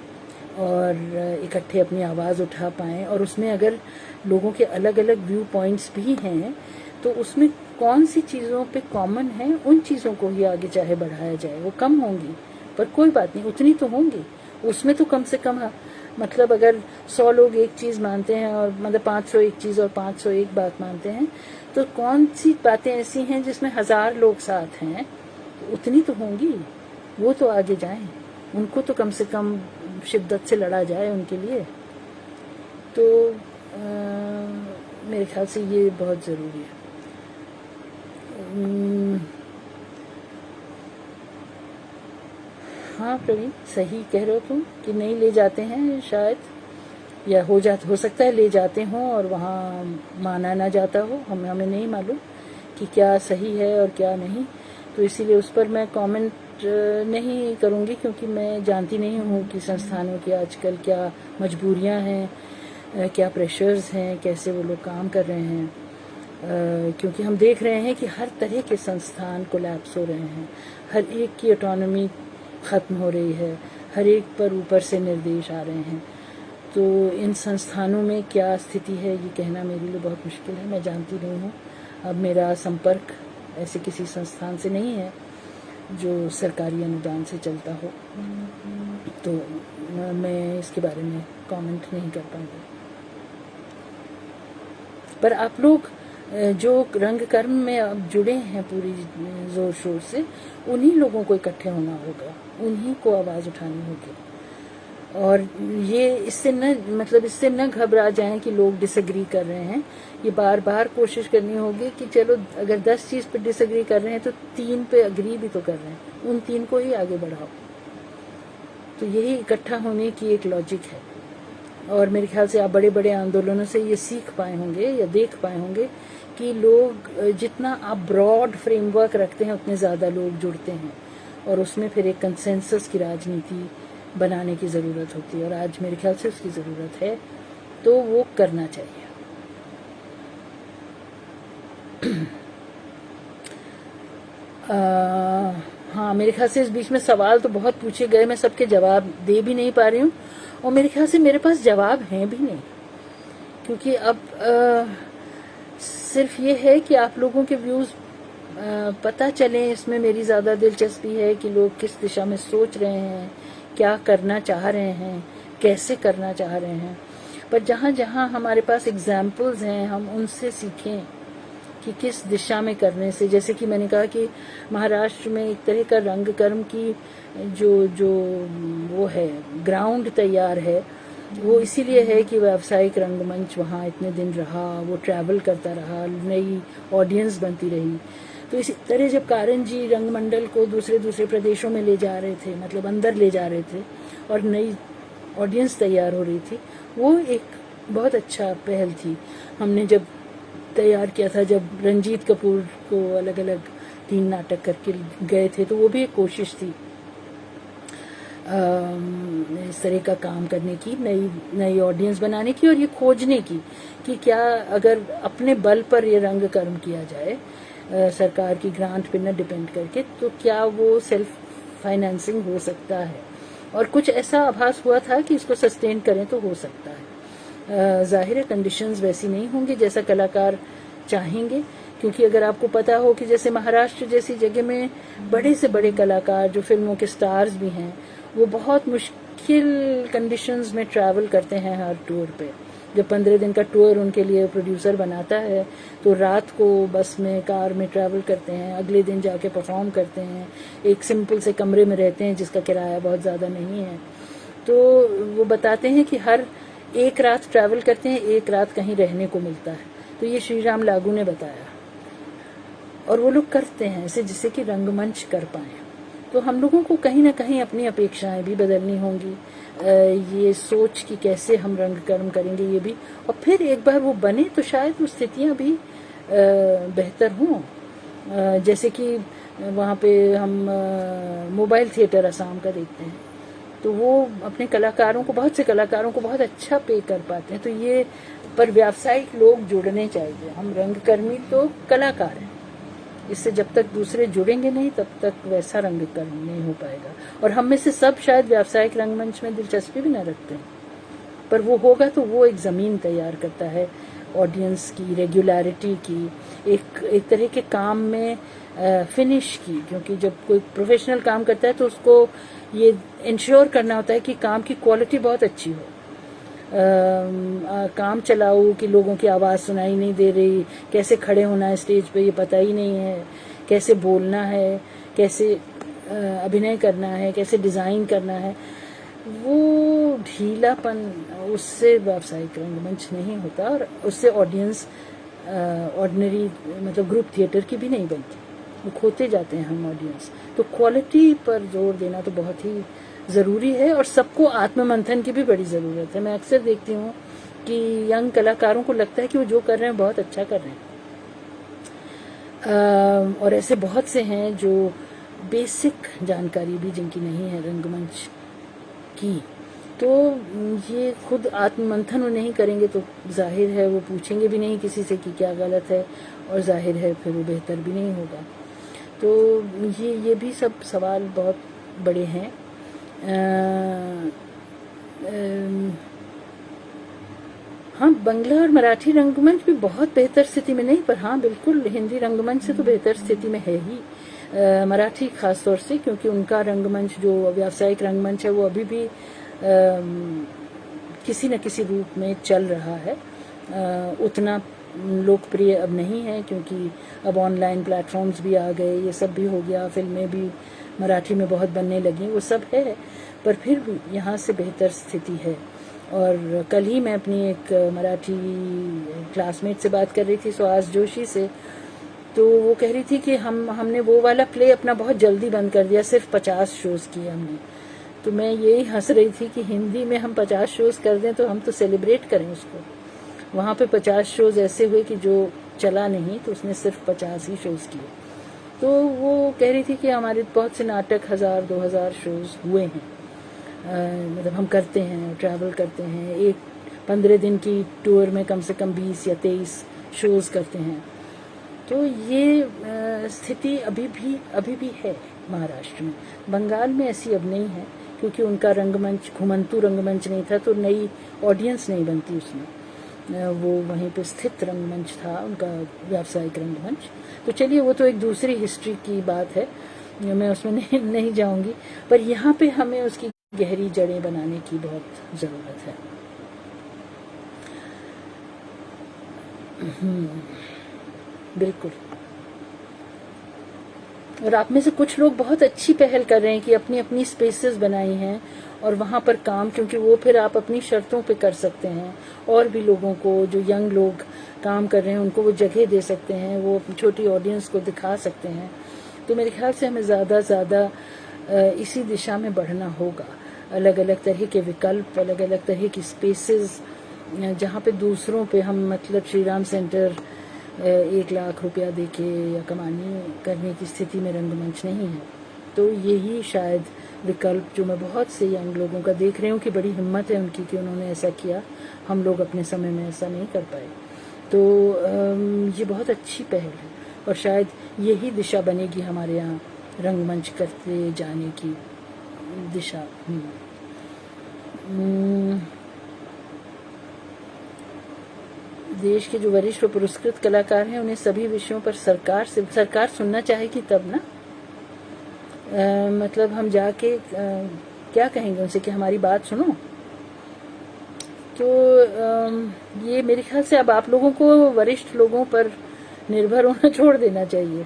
Speaker 1: और इकट्ठे अपनी आवाज़ उठा पाएँ। और उसमें अगर लोगों के अलग अलग व्यू पॉइंट्स भी हैं तो उसमें कौन सी चीज़ों पे कॉमन है, उन चीज़ों को ही आगे चाहे बढ़ाया जाए। वो कम होंगी पर कोई बात नहीं, उतनी तो होंगी। उसमें तो कम से कम मतलब अगर 100 लोग एक चीज़ मानते हैं और मतलब 500 एक चीज़ और 500 एक बात मानते हैं, तो कौन सी बातें ऐसी हैं जिसमें 1000 लोग साथ हैं, तो उतनी तो होंगी। वो तो आगे जाएं, उनको तो कम से कम शिद्दत से लड़ा जाए उनके लिए। तो मेरे ख्याल से ये बहुत ज़रूरी है। हाँ प्रवीण, सही कह रहे हो तुम कि नहीं ले जाते हैं शायद, या हो सकता है ले जाते हों और वहाँ माना ना जाता हो। हमें नहीं मालूम कि क्या सही है और क्या नहीं, तो इसीलिए उस पर मैं कमेंट नहीं करूँगी, क्योंकि मैं जानती नहीं हूँ कि संस्थानों की आजकल क्या मजबूरियाँ हैं, क्या प्रेशर्स हैं, कैसे वो लोग काम कर रहे हैं। क्योंकि हम देख रहे हैं कि हर तरह के संस्थान कोलैप्स हो रहे हैं, हर एक की ऑटोनॉमी ख़त्म हो रही है, हर एक पर ऊपर से निर्देश आ रहे हैं। तो इन संस्थानों में क्या स्थिति है ये कहना मेरे लिए बहुत मुश्किल है, मैं जानती नहीं हूँ। अब मेरा संपर्क ऐसे किसी संस्थान से नहीं है जो सरकारी अनुदान से चलता हो, तो मैं इसके बारे में कमेंट नहीं कर पाऊँगी। पर आप लोग जो रंग कर्म में अब जुड़े हैं पूरी जोर शोर से, उन्हीं लोगों को इकट्ठे होना होगा, उन्हीं को आवाज़ उठानी होगी। और ये इससे न घबरा जाएं कि लोग डिसएग्री कर रहे हैं। ये बार बार कोशिश करनी होगी कि चलो अगर 10 चीज़ पे डिसएग्री कर रहे हैं तो 3 पे अग्री भी तो कर रहे हैं, उन 3 को ही आगे बढ़ाओ। तो यही इकट्ठा होने की एक लॉजिक है। और मेरे ख्याल से आप बड़े बड़े आंदोलनों से ये सीख पाए होंगे या देख पाए होंगे कि लोग जितना आप ब्रॉड फ्रेमवर्क रखते हैं उतने ज़्यादा लोग जुड़ते हैं, और उसमें फिर एक कंसेंसस की राजनीति बनाने की ज़रूरत होती है, और आज मेरे ख्याल से उसकी ज़रूरत है, तो वो करना चाहिए। हाँ, मेरे ख्याल से इस बीच में सवाल तो बहुत पूछे गए, मैं सबके जवाब दे भी नहीं पा रही हूँ, और मेरे ख्याल से मेरे पास जवाब हैं भी नहीं, क्योंकि अब सिर्फ ये है कि आप लोगों के व्यूज़ पता चलें। इसमें मेरी ज़्यादा दिलचस्पी है कि लोग किस दिशा में सोच रहे हैं, क्या करना चाह रहे हैं, कैसे करना चाह रहे हैं। पर जहाँ जहाँ हमारे पास एग्जाम्पल्स हैं, हम उनसे सीखें कि किस दिशा में करने से, जैसे कि मैंने कहा कि महाराष्ट्र में एक तरह का रंग कर्म की जो वो है, ग्राउंड तैयार है, वो इसीलिए है कि व्यावसायिक रंगमंच वहाँ इतने दिन रहा, वो ट्रैवल करता रहा, नई ऑडियंस बनती रही। तो इसी तरह जब कारंजी रंगमंडल को दूसरे प्रदेशों में ले जा रहे थे, मतलब अंदर ले जा रहे थे, और नई ऑडियंस तैयार हो रही थी, वो एक बहुत अच्छा पहल थी। हमने जब तैयार किया था, जब रंजीत कपूर को अलग अलग 3 नाटक करके गए थे, तो वो भी एक कोशिश थी इस तरह का काम करने की, नई ऑडियंस बनाने की, और ये खोजने की कि क्या अगर अपने बल पर ये रंग कर्म किया जाए, सरकार की ग्रांट पे न डिपेंड करके, तो क्या वो सेल्फ फाइनेंसिंग हो सकता है। और कुछ ऐसा आभास हुआ था कि इसको सस्टेन करें तो हो सकता है। जाहिर है कंडीशंस वैसी नहीं होंगी जैसा कलाकार चाहेंगे, क्योंकि अगर आपको पता हो कि जैसे महाराष्ट्र जैसी जगह में बड़े से बड़े कलाकार जो फिल्मों के स्टार्स भी हैं, वो बहुत मुश्किल कंडीशंस में ट्रैवल करते हैं हर टूर पे। जब 15 दिन का टूर उनके लिए प्रोड्यूसर बनाता है, तो रात को बस में, कार में ट्रैवल करते हैं, अगले दिन जाके परफॉर्म करते हैं, एक सिंपल से कमरे में रहते हैं जिसका किराया बहुत ज़्यादा नहीं है। तो वो बताते हैं कि हर एक रात ट्रैवल करते हैं, एक रात कहीं रहने को मिलता है। तो ये श्री राम लागू ने बताया, और वो लोग करते हैं इसे जिससे कि रंगमंच कर पाएँ। तो हम लोगों को कहीं ना कहीं अपनी अपेक्षाएं भी बदलनी होंगी, ये सोच कि कैसे हम रंग कर्म करेंगे ये भी, और फिर एक बार वो बने तो शायद वो स्थितियाँ भी बेहतर हों। जैसे कि वहाँ पे हम मोबाइल थिएटर असम का देखते हैं, तो वो अपने कलाकारों को, बहुत से कलाकारों को बहुत अच्छा पे कर पाते हैं। तो ये पर व्यावसायिक लोग जुड़ने चाहिए। हम रंगकर्मी तो कलाकार हैं, इससे जब तक दूसरे जुड़ेंगे नहीं तब तक वैसा रंग कर्म नहीं हो पाएगा। और हम में से सब शायद व्यावसायिक रंगमंच में दिलचस्पी भी न रखते हैं, पर वो होगा तो वो एक ज़मीन तैयार करता है ऑडियंस की, रेगुलरिटी की, एक तरह के काम में फिनिश की। क्योंकि जब कोई प्रोफेशनल काम करता है तो उसको ये इंश्योर करना होता है कि काम की क्वालिटी बहुत अच्छी हो, काम चलाओ कि लोगों की आवाज़ सुनाई नहीं दे रही, कैसे खड़े होना है स्टेज पे ये पता ही नहीं है, कैसे बोलना है, कैसे अभिनय करना है, कैसे डिज़ाइन करना है, वो ढीलापन, उससे व्यावसायिक रंगमंच नहीं होता, और उससे ऑडियंस ऑर्डिनरी मतलब ग्रुप थिएटर की भी नहीं बनती, वो खोते जाते हैं हम ऑडियंस। तो क्वालिटी पर जोर देना तो बहुत ही ज़रूरी है, और सबको आत्ममंथन की भी बड़ी ज़रूरत है। मैं अक्सर देखती हूँ कि यंग कलाकारों को लगता है कि वो जो कर रहे हैं बहुत अच्छा कर रहे हैं, और ऐसे बहुत से हैं जो बेसिक जानकारी भी जिनकी नहीं है रंगमंच की। तो ये खुद आत्ममंथन वो नहीं करेंगे तो जाहिर है वो पूछेंगे भी नहीं किसी से कि क्या गलत है, और जाहिर है फिर वो बेहतर भी नहीं होगा। तो ये भी सब सवाल बहुत बड़े हैं। हाँ, बंगला और मराठी रंगमंच भी बहुत बेहतर स्थिति में नहीं, पर हाँ बिल्कुल हिंदी रंगमंच से तो बेहतर स्थिति में है ही। मराठी खास तौर से, क्योंकि उनका रंगमंच जो व्यावसायिक रंगमंच है वो अभी भी किसी न किसी रूप में चल रहा है। उतना लोकप्रिय अब नहीं है, क्योंकि अब ऑनलाइन प्लेटफॉर्म्स भी आ गए, ये सब भी हो गया, फिल्में भी मराठी में बहुत बनने लगी, वो सब है, पर फिर भी यहाँ से बेहतर स्थिति है। और कल ही मैं अपनी एक मराठी क्लासमेट से बात कर रही थी, सुहास जोशी से, तो वो कह रही थी कि हमने वो वाला प्ले अपना बहुत जल्दी बंद कर दिया, सिर्फ 50 शोज़ किए हमने। तो मैं यही हंस रही थी कि हिंदी में हम 50 शोज़ कर दें तो हम तो सेलिब्रेट करें उसको। वहाँ पे 50 शोज़ ऐसे हुए कि जो चला नहीं, तो उसने सिर्फ 50 ही शोज़ किए। तो वो कह रही थी कि हमारे बहुत से नाटक 1000-2000 शोज़ हुए हैं। मतलब हम करते हैं, ट्रैवल करते हैं, एक 15 दिन की टूर में कम से कम 20 या 23 शोज़ करते हैं। तो ये स्थिति अभी भी है महाराष्ट्र में। बंगाल में ऐसी अब नहीं है, क्योंकि उनका रंगमंच घुमंतु रंगमंच नहीं था, तो नई ऑडियंस नहीं बनती उसमें। वो वहीं पे स्थित रंगमंच था उनका, व्यावसायिक रंगमंच। तो चलिए वो तो एक दूसरी हिस्ट्री की बात है, मैं उसमें नहीं जाऊंगी। पर यहाँ पे हमें उसकी गहरी जड़ें बनाने की बहुत ज़रूरत है। बिल्कुल। और आप में से कुछ लोग बहुत अच्छी पहल कर रहे हैं कि अपनी अपनी स्पेसेस बनाई हैं और वहाँ पर काम, क्योंकि वो फिर आप अपनी शर्तों पे कर सकते हैं, और भी लोगों को, जो यंग लोग काम कर रहे हैं उनको वो जगह दे सकते हैं, वो छोटी ऑडियंस को दिखा सकते हैं। तो मेरे ख्याल से हमें ज़्यादा इसी दिशा में बढ़ना होगा। अलग अलग तरह के विकल्प, अलग अलग तरह की स्पेसेस, जहाँ पे दूसरों पे हम, मतलब श्री राम सेंटर 1 लाख रुपया देके या कमानी करने की स्थिति में रंगमंच नहीं है। तो यही शायद विकल्प, जो मैं बहुत से यंग लोगों का देख रही हूँ कि बड़ी हिम्मत है उनकी कि उन्होंने ऐसा किया, हम लोग अपने समय में ऐसा नहीं कर पाए। तो ये बहुत अच्छी पहल है, और शायद यही दिशा बनेगी हमारे यहाँ रंगमंच करते जाने की दिशा। देश के जो वरिष्ठ और पुरस्कृत कलाकार हैं, उन्हें सभी विषयों पर सरकार सुनना चाहेगी तब ना। मतलब हम जाके क्या कहेंगे उनसे कि हमारी बात सुनो। तो ये मेरे ख्याल से अब आप लोगों को वरिष्ठ लोगों पर निर्भर होना छोड़ देना चाहिए।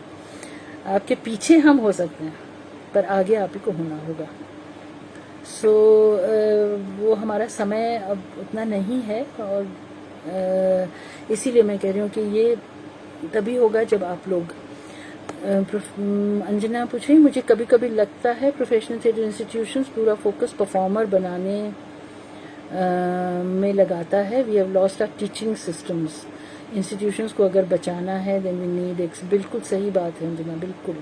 Speaker 1: आपके पीछे हम हो सकते हैं, पर आगे आप ही को होना होगा। सो वो हमारा समय अब उतना नहीं है, और इसीलिए मैं कह रही हूँ कि ये तभी होगा जब आप लोग। अंजना पूछ रही, मुझे कभी कभी लगता है प्रोफेशनल थिएटर इंस्टीट्यूशंस पूरा फोकस परफॉर्मर बनाने में लगाता है। We have lost our teaching systems. Institutions को अगर बचाना है देन वी नीड एक, बिल्कुल सही बात है अंजना, बिल्कुल।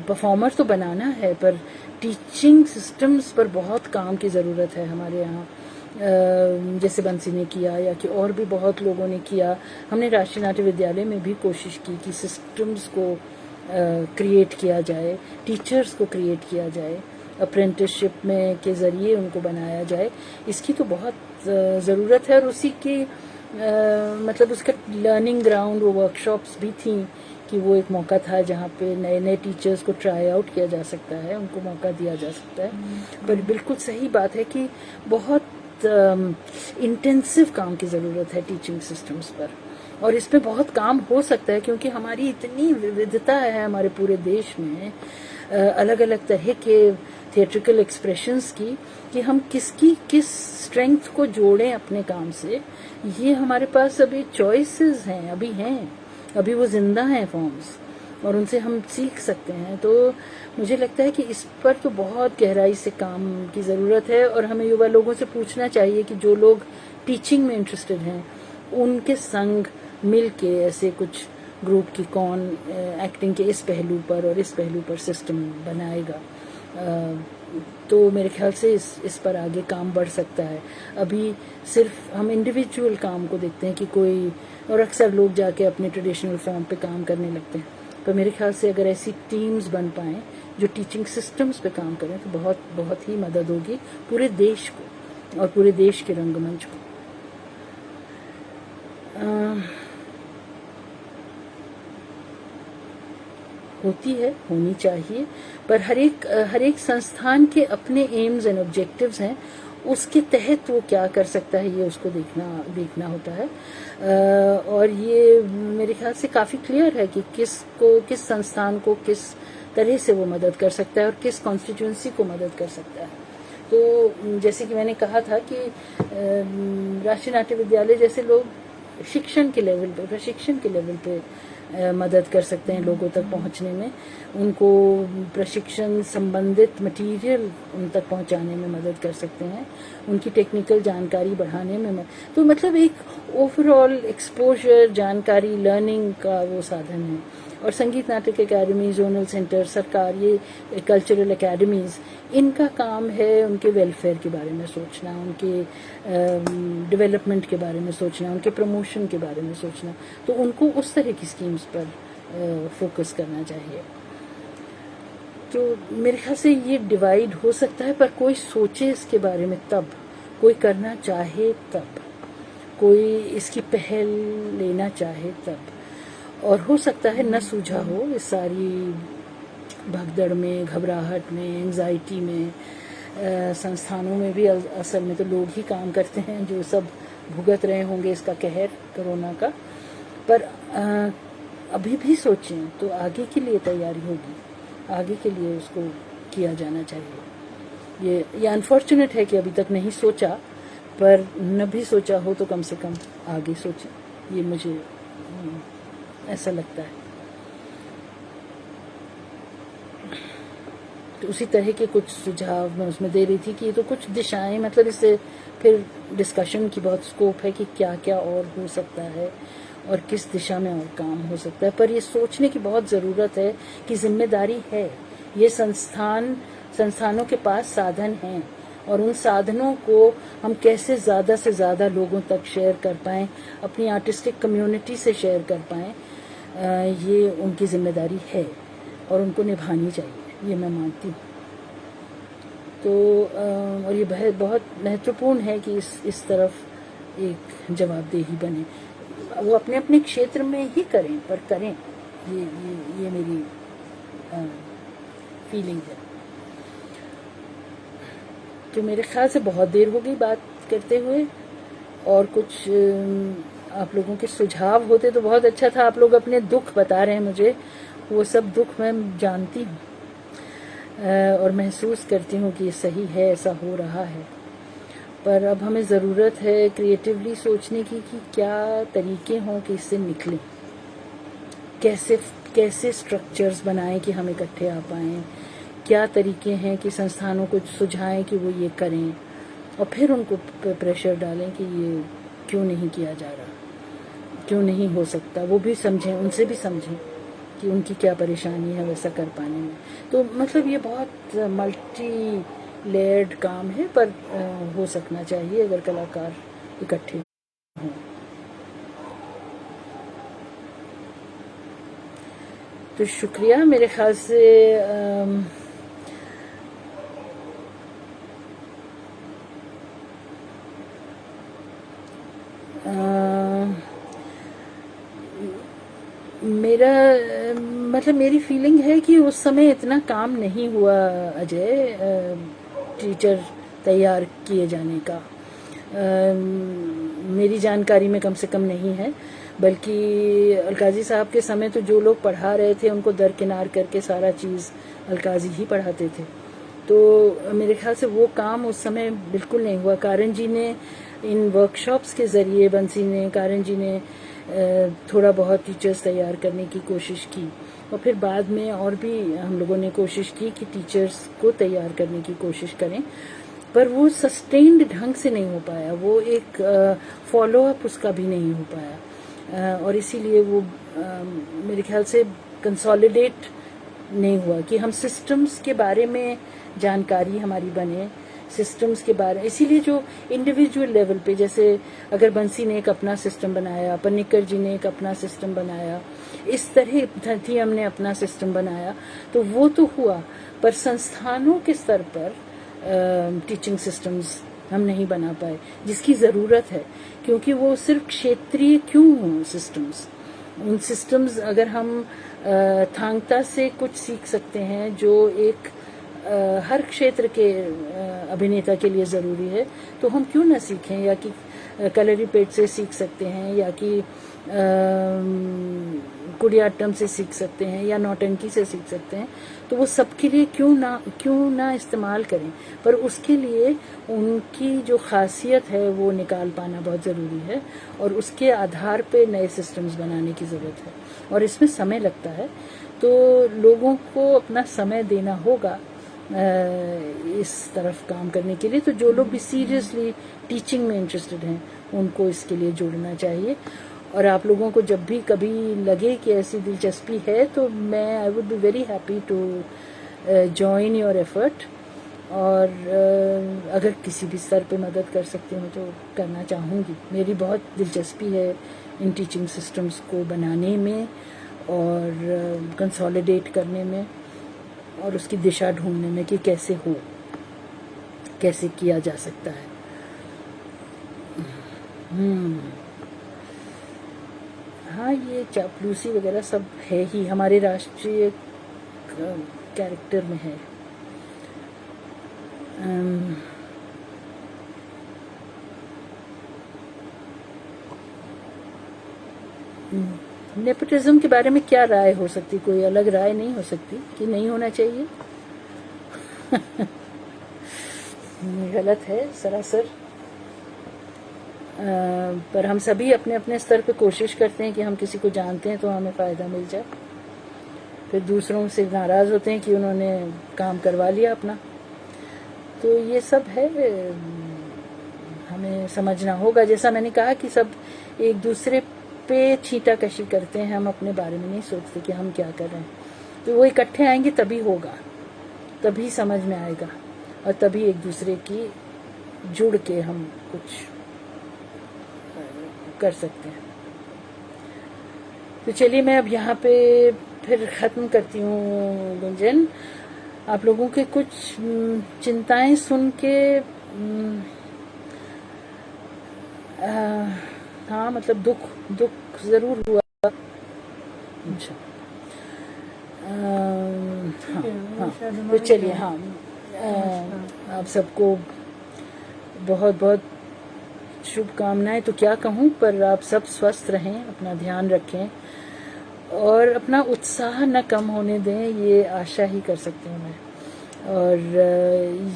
Speaker 1: परफॉर्मर तो बनाना है, पर टीचिंग सिस्टम्स पर बहुत काम की ज़रूरत है हमारे यहाँ। जैसे बंसी ने किया, या कि और भी बहुत लोगों ने किया। हमने राष्ट्रीय नाट्य विद्यालय में भी कोशिश की कि सिस्टम्स को क्रिएट किया जाए, टीचर्स को क्रिएट किया जाए, अप्रेंटिसशिप में के ज़रिए उनको बनाया जाए। इसकी तो बहुत ज़रूरत है, और उसी की मतलब उसका लर्निंग ग्राउंड, वो वर्कशॉप्स भी थी कि वो एक मौका था जहाँ पे नए नए टीचर्स को ट्राई आउट किया जा सकता है, उनको मौका दिया जा सकता है। पर बिल्कुल सही बात है कि बहुत इंटेंसिव काम की ज़रूरत है टीचिंग सिस्टम्स पर, और इस पे बहुत काम हो सकता है, क्योंकि हमारी इतनी विविधता है हमारे पूरे देश में, अलग अलग तरह के थिएट्रिकल एक्सप्रेशंस की, कि हम किसकी किस स्ट्रेंथ को जोड़ें अपने काम से, ये हमारे पास अभी चॉइसेस हैं, अभी वो जिंदा हैं फॉर्म्स, और उनसे हम सीख सकते हैं। तो मुझे लगता है कि इस पर तो बहुत गहराई से काम की ज़रूरत है, और हमें युवा लोगों से पूछना चाहिए कि जो लोग टीचिंग में इंटरेस्टेड हैं उनके संग मिल के ऐसे कुछ ग्रुप की कौन एक्टिंग के इस पहलू पर और इस पहलू पर सिस्टम बनाएगा। तो मेरे ख्याल से इस पर आगे काम बढ़ सकता है। अभी सिर्फ हम इंडिविजुअल काम को देखते हैं कि कोई, और अक्सर लोग जाके अपने ट्रेडिशनल फॉर्म पे काम करने लगते हैं। तो मेरे ख्याल से अगर ऐसी टीम्स बन पाएँ जो टीचिंग सिस्टम्स पे काम करें तो बहुत बहुत ही मदद होगी पूरे देश को और पूरे देश के रंगमंच को। होती है, होनी चाहिए, पर हर एक संस्थान के अपने एम्स एंड ऑब्जेक्टिव्स हैं, उसके तहत वो क्या कर सकता है ये उसको देखना होता है। और ये मेरे ख्याल से काफ़ी क्लियर है कि किस संस्थान को किस तरह से वो मदद कर सकता है और किस कॉन्स्टिट्यूंसी को मदद कर सकता है। तो जैसे कि मैंने कहा था कि राष्ट्रीय नाट्य विद्यालय जैसे लोग प्रशिक्षण के लेवल पे मदद कर सकते हैं लोगों तक पहुंचने में, उनको प्रशिक्षण संबंधित मटेरियल उन तक पहुंचाने में मदद कर सकते हैं, उनकी टेक्निकल जानकारी बढ़ाने में तो मतलब एक ओवरऑल एक्सपोजर, जानकारी, लर्निंग का वो साधन है। और संगीत नाटक अकेडमी, जोनल सेंटर, सरकार, ये कल्चरल एकेडमीज़, इनका काम है उनके वेलफेयर के बारे में सोचना, उनके डेवलपमेंट के बारे में सोचना, उनके प्रमोशन के बारे में सोचना। तो उनको उस तरह की स्कीम्स पर फोकस करना चाहिए। तो मेरे ख्याल से ये डिवाइड हो सकता है, पर कोई सोचे इसके बारे में तब, कोई करना चाहे तब, कोई इसकी पहल लेना चाहे तब। और हो सकता है न सूझा हो इस सारी भगदड़ में, घबराहट में, एंजाइटी में। संस्थानों में भी असल में तो लोग ही काम करते हैं जो सब भुगत रहे होंगे इसका कहर कोरोना का। पर अभी भी सोचें तो आगे के लिए तैयारी होगी, आगे के लिए उसको किया जाना चाहिए। ये अनफॉर्चुनेट है कि अभी तक नहीं सोचा, पर न भी सोचा हो तो कम से कम आगे सोचें, ये मुझे ऐसा लगता है। तो उसी तरह के कुछ सुझाव मैं उसमें दे रही थी कि ये तो कुछ दिशाएं, मतलब इससे फिर डिस्कशन की बहुत स्कोप है कि क्या क्या और हो सकता है और किस दिशा में और काम हो सकता है। पर ये सोचने की बहुत ज़रूरत है कि जिम्मेदारी है, ये संस्थानों के पास साधन हैं और उन साधनों को हम कैसे ज़्यादा से ज़्यादा लोगों तक शेयर कर पाएँ, अपनी आर्टिस्टिक कम्युनिटी से शेयर कर पाएँ, ये उनकी जिम्मेदारी है और उनको निभानी चाहिए, ये मैं मानती हूँ। तो और ये बहुत महत्वपूर्ण है कि इस तरफ एक जवाबदेही बने। वो अपने अपने क्षेत्र में ही करें, पर करें, ये मेरी फीलिंग है। तो मेरे ख्याल से बहुत देर हो गई बात करते हुए, और कुछ आप लोगों के सुझाव होते तो बहुत अच्छा था। आप लोग अपने दुख बता रहे हैं मुझे, वो सब दुख मैं जानती हूँ और महसूस करती हूँ कि ये सही है, ऐसा हो रहा है। पर अब हमें ज़रूरत है क्रिएटिवली सोचने की कि क्या तरीके हों कि इससे निकलें, कैसे स्ट्रक्चर्स बनाएं कि हम इकट्ठे आ पाएँ, क्या तरीके हैं कि संस्थानों को सुझाएं कि वो ये करें, और फिर उनको प्रेशर डालें कि ये क्यों नहीं किया जा रहा, क्यों नहीं हो सकता। वो भी समझें, उनसे भी समझें कि उनकी क्या परेशानी है वैसा कर पाने में। तो मतलब ये बहुत मल्टी लेयर्ड काम है, पर हो सकना चाहिए अगर कलाकार इकट्ठे हों। तो शुक्रिया। मेरे ख्याल से मेरी फीलिंग है कि उस समय इतना काम नहीं हुआ अजय, टीचर तैयार किए जाने का। मेरी जानकारी में कम से कम नहीं है, बल्कि अलकाजी साहब के समय तो जो लोग पढ़ा रहे थे उनको दरकिनार करके सारा चीज़ अलकाजी ही पढ़ाते थे। तो मेरे ख्याल से वो काम उस समय बिल्कुल नहीं हुआ। कारण जी ने इन वर्कशॉप्स के ज़रिए, बंसी ने, कारण जी ने थोड़ा बहुत टीचर्स तैयार करने की कोशिश की, और फिर बाद में और भी हम लोगों ने कोशिश की कि टीचर्स को तैयार करने की कोशिश करें, पर वो सस्टेन्ड ढंग से नहीं हो पाया, वो एक फॉलो अप उसका भी नहीं हो पाया। और इसीलिए वो मेरे ख्याल से कंसोलिडेट नहीं हुआ कि हम सिस्टम्स के बारे में जानकारी हमारी बने, सिस्टम्स के बारे, इसीलिए जो इंडिविजुअल लेवल पे, जैसे अगर बंसी ने एक अपना सिस्टम बनाया, पन्नीकर जी ने एक अपना सिस्टम बनाया, इस तरह धरतीयम ने अपना सिस्टम बनाया, तो वो तो हुआ, पर संस्थानों के स्तर पर टीचिंग सिस्टम्स हम नहीं बना पाए, जिसकी ज़रूरत है, क्योंकि वो सिर्फ क्षेत्रीय क्यों हों सिस्टम्स। उन सिस्टम्स अगर हम थांगता से कुछ सीख सकते हैं जो एक हर क्षेत्र के अभिनेता के लिए ज़रूरी है, तो हम क्यों ना सीखें, या कि कलरीपेट से सीख सकते हैं, या कि कुडियाट्टम से सीख सकते हैं, या नौटंकी से सीख सकते हैं, तो वो सबके लिए क्यों ना इस्तेमाल करें। पर उसके लिए उनकी जो खासियत है वो निकाल पाना बहुत ज़रूरी है, और उसके आधार पे नए सिस्टम्स बनाने की ज़रूरत है, और इसमें समय लगता है। तो लोगों को अपना समय देना होगा इस तरफ काम करने के लिए। तो जो लोग भी सीरियसली टीचिंग में इंटरेस्टेड हैं उनको इसके लिए जुड़ना चाहिए। और आप लोगों को जब भी कभी लगे कि ऐसी दिलचस्पी है, तो I would be very happy to join your effort. और अगर किसी भी स्तर पे मदद कर सकती हूँ तो करना चाहूँगी। मेरी बहुत दिलचस्पी है इन टीचिंग सिस्टम्स को बनाने में और कंसोलिडेट करने में, और उसकी दिशा ढूंढने में कि कैसे किया जा सकता है। हाँ, ये चापलूसी वगैरह सब है ही, हमारे राष्ट्रीय कैरेक्टर में है। नेपोटिज्म के बारे में क्या राय हो सकती, कोई अलग राय नहीं हो सकती कि नहीं होना चाहिए। गलत है सरासर। पर हम सभी अपने अपने स्तर पे कोशिश करते हैं कि हम किसी को जानते हैं तो हमें फ़ायदा मिल जाए, फिर दूसरों से नाराज़ होते हैं कि उन्होंने काम करवा लिया अपना। तो ये सब है, हमें समझना होगा। जैसा मैंने कहा कि सब एक दूसरे पे छींटाकशी करते हैं, हम अपने बारे में नहीं सोचते कि हम क्या कर रहे हैं। तो वो इकट्ठे आएंगे तभी होगा, तभी समझ में आएगा, और तभी एक दूसरे की जुड़ के हम कुछ कर सकते हैं। तो चलिए मैं अब यहाँ पे फिर ख़त्म करती हूँ गुंजन। आप लोगों के कुछ चिंताएं सुन के हाँ, मतलब दुख ज़रूर हुआ। अच्छा, हाँ, तो चलिए, हाँ, आप सबको बहुत बहुत शुभकामनाएं। तो क्या कहूँ, पर आप सब स्वस्थ रहें, अपना ध्यान रखें, और अपना उत्साह न कम होने दें, ये आशा ही कर सकती हूँ मैं। और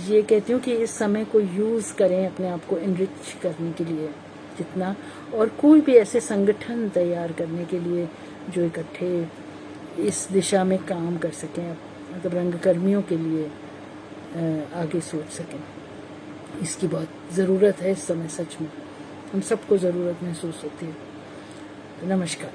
Speaker 1: ये कहती हूँ कि इस समय को यूज़ करें अपने आप को इनरिच करने के लिए जितना, और कोई भी ऐसे संगठन तैयार करने के लिए जो इकट्ठे इस दिशा में काम कर सकें, मतलब रंगकर्मियों के लिए आगे सोच सकें। इसकी बहुत ज़रूरत है इस समय, सच में हम सबको ज़रूरत महसूस होती है। नमस्कार।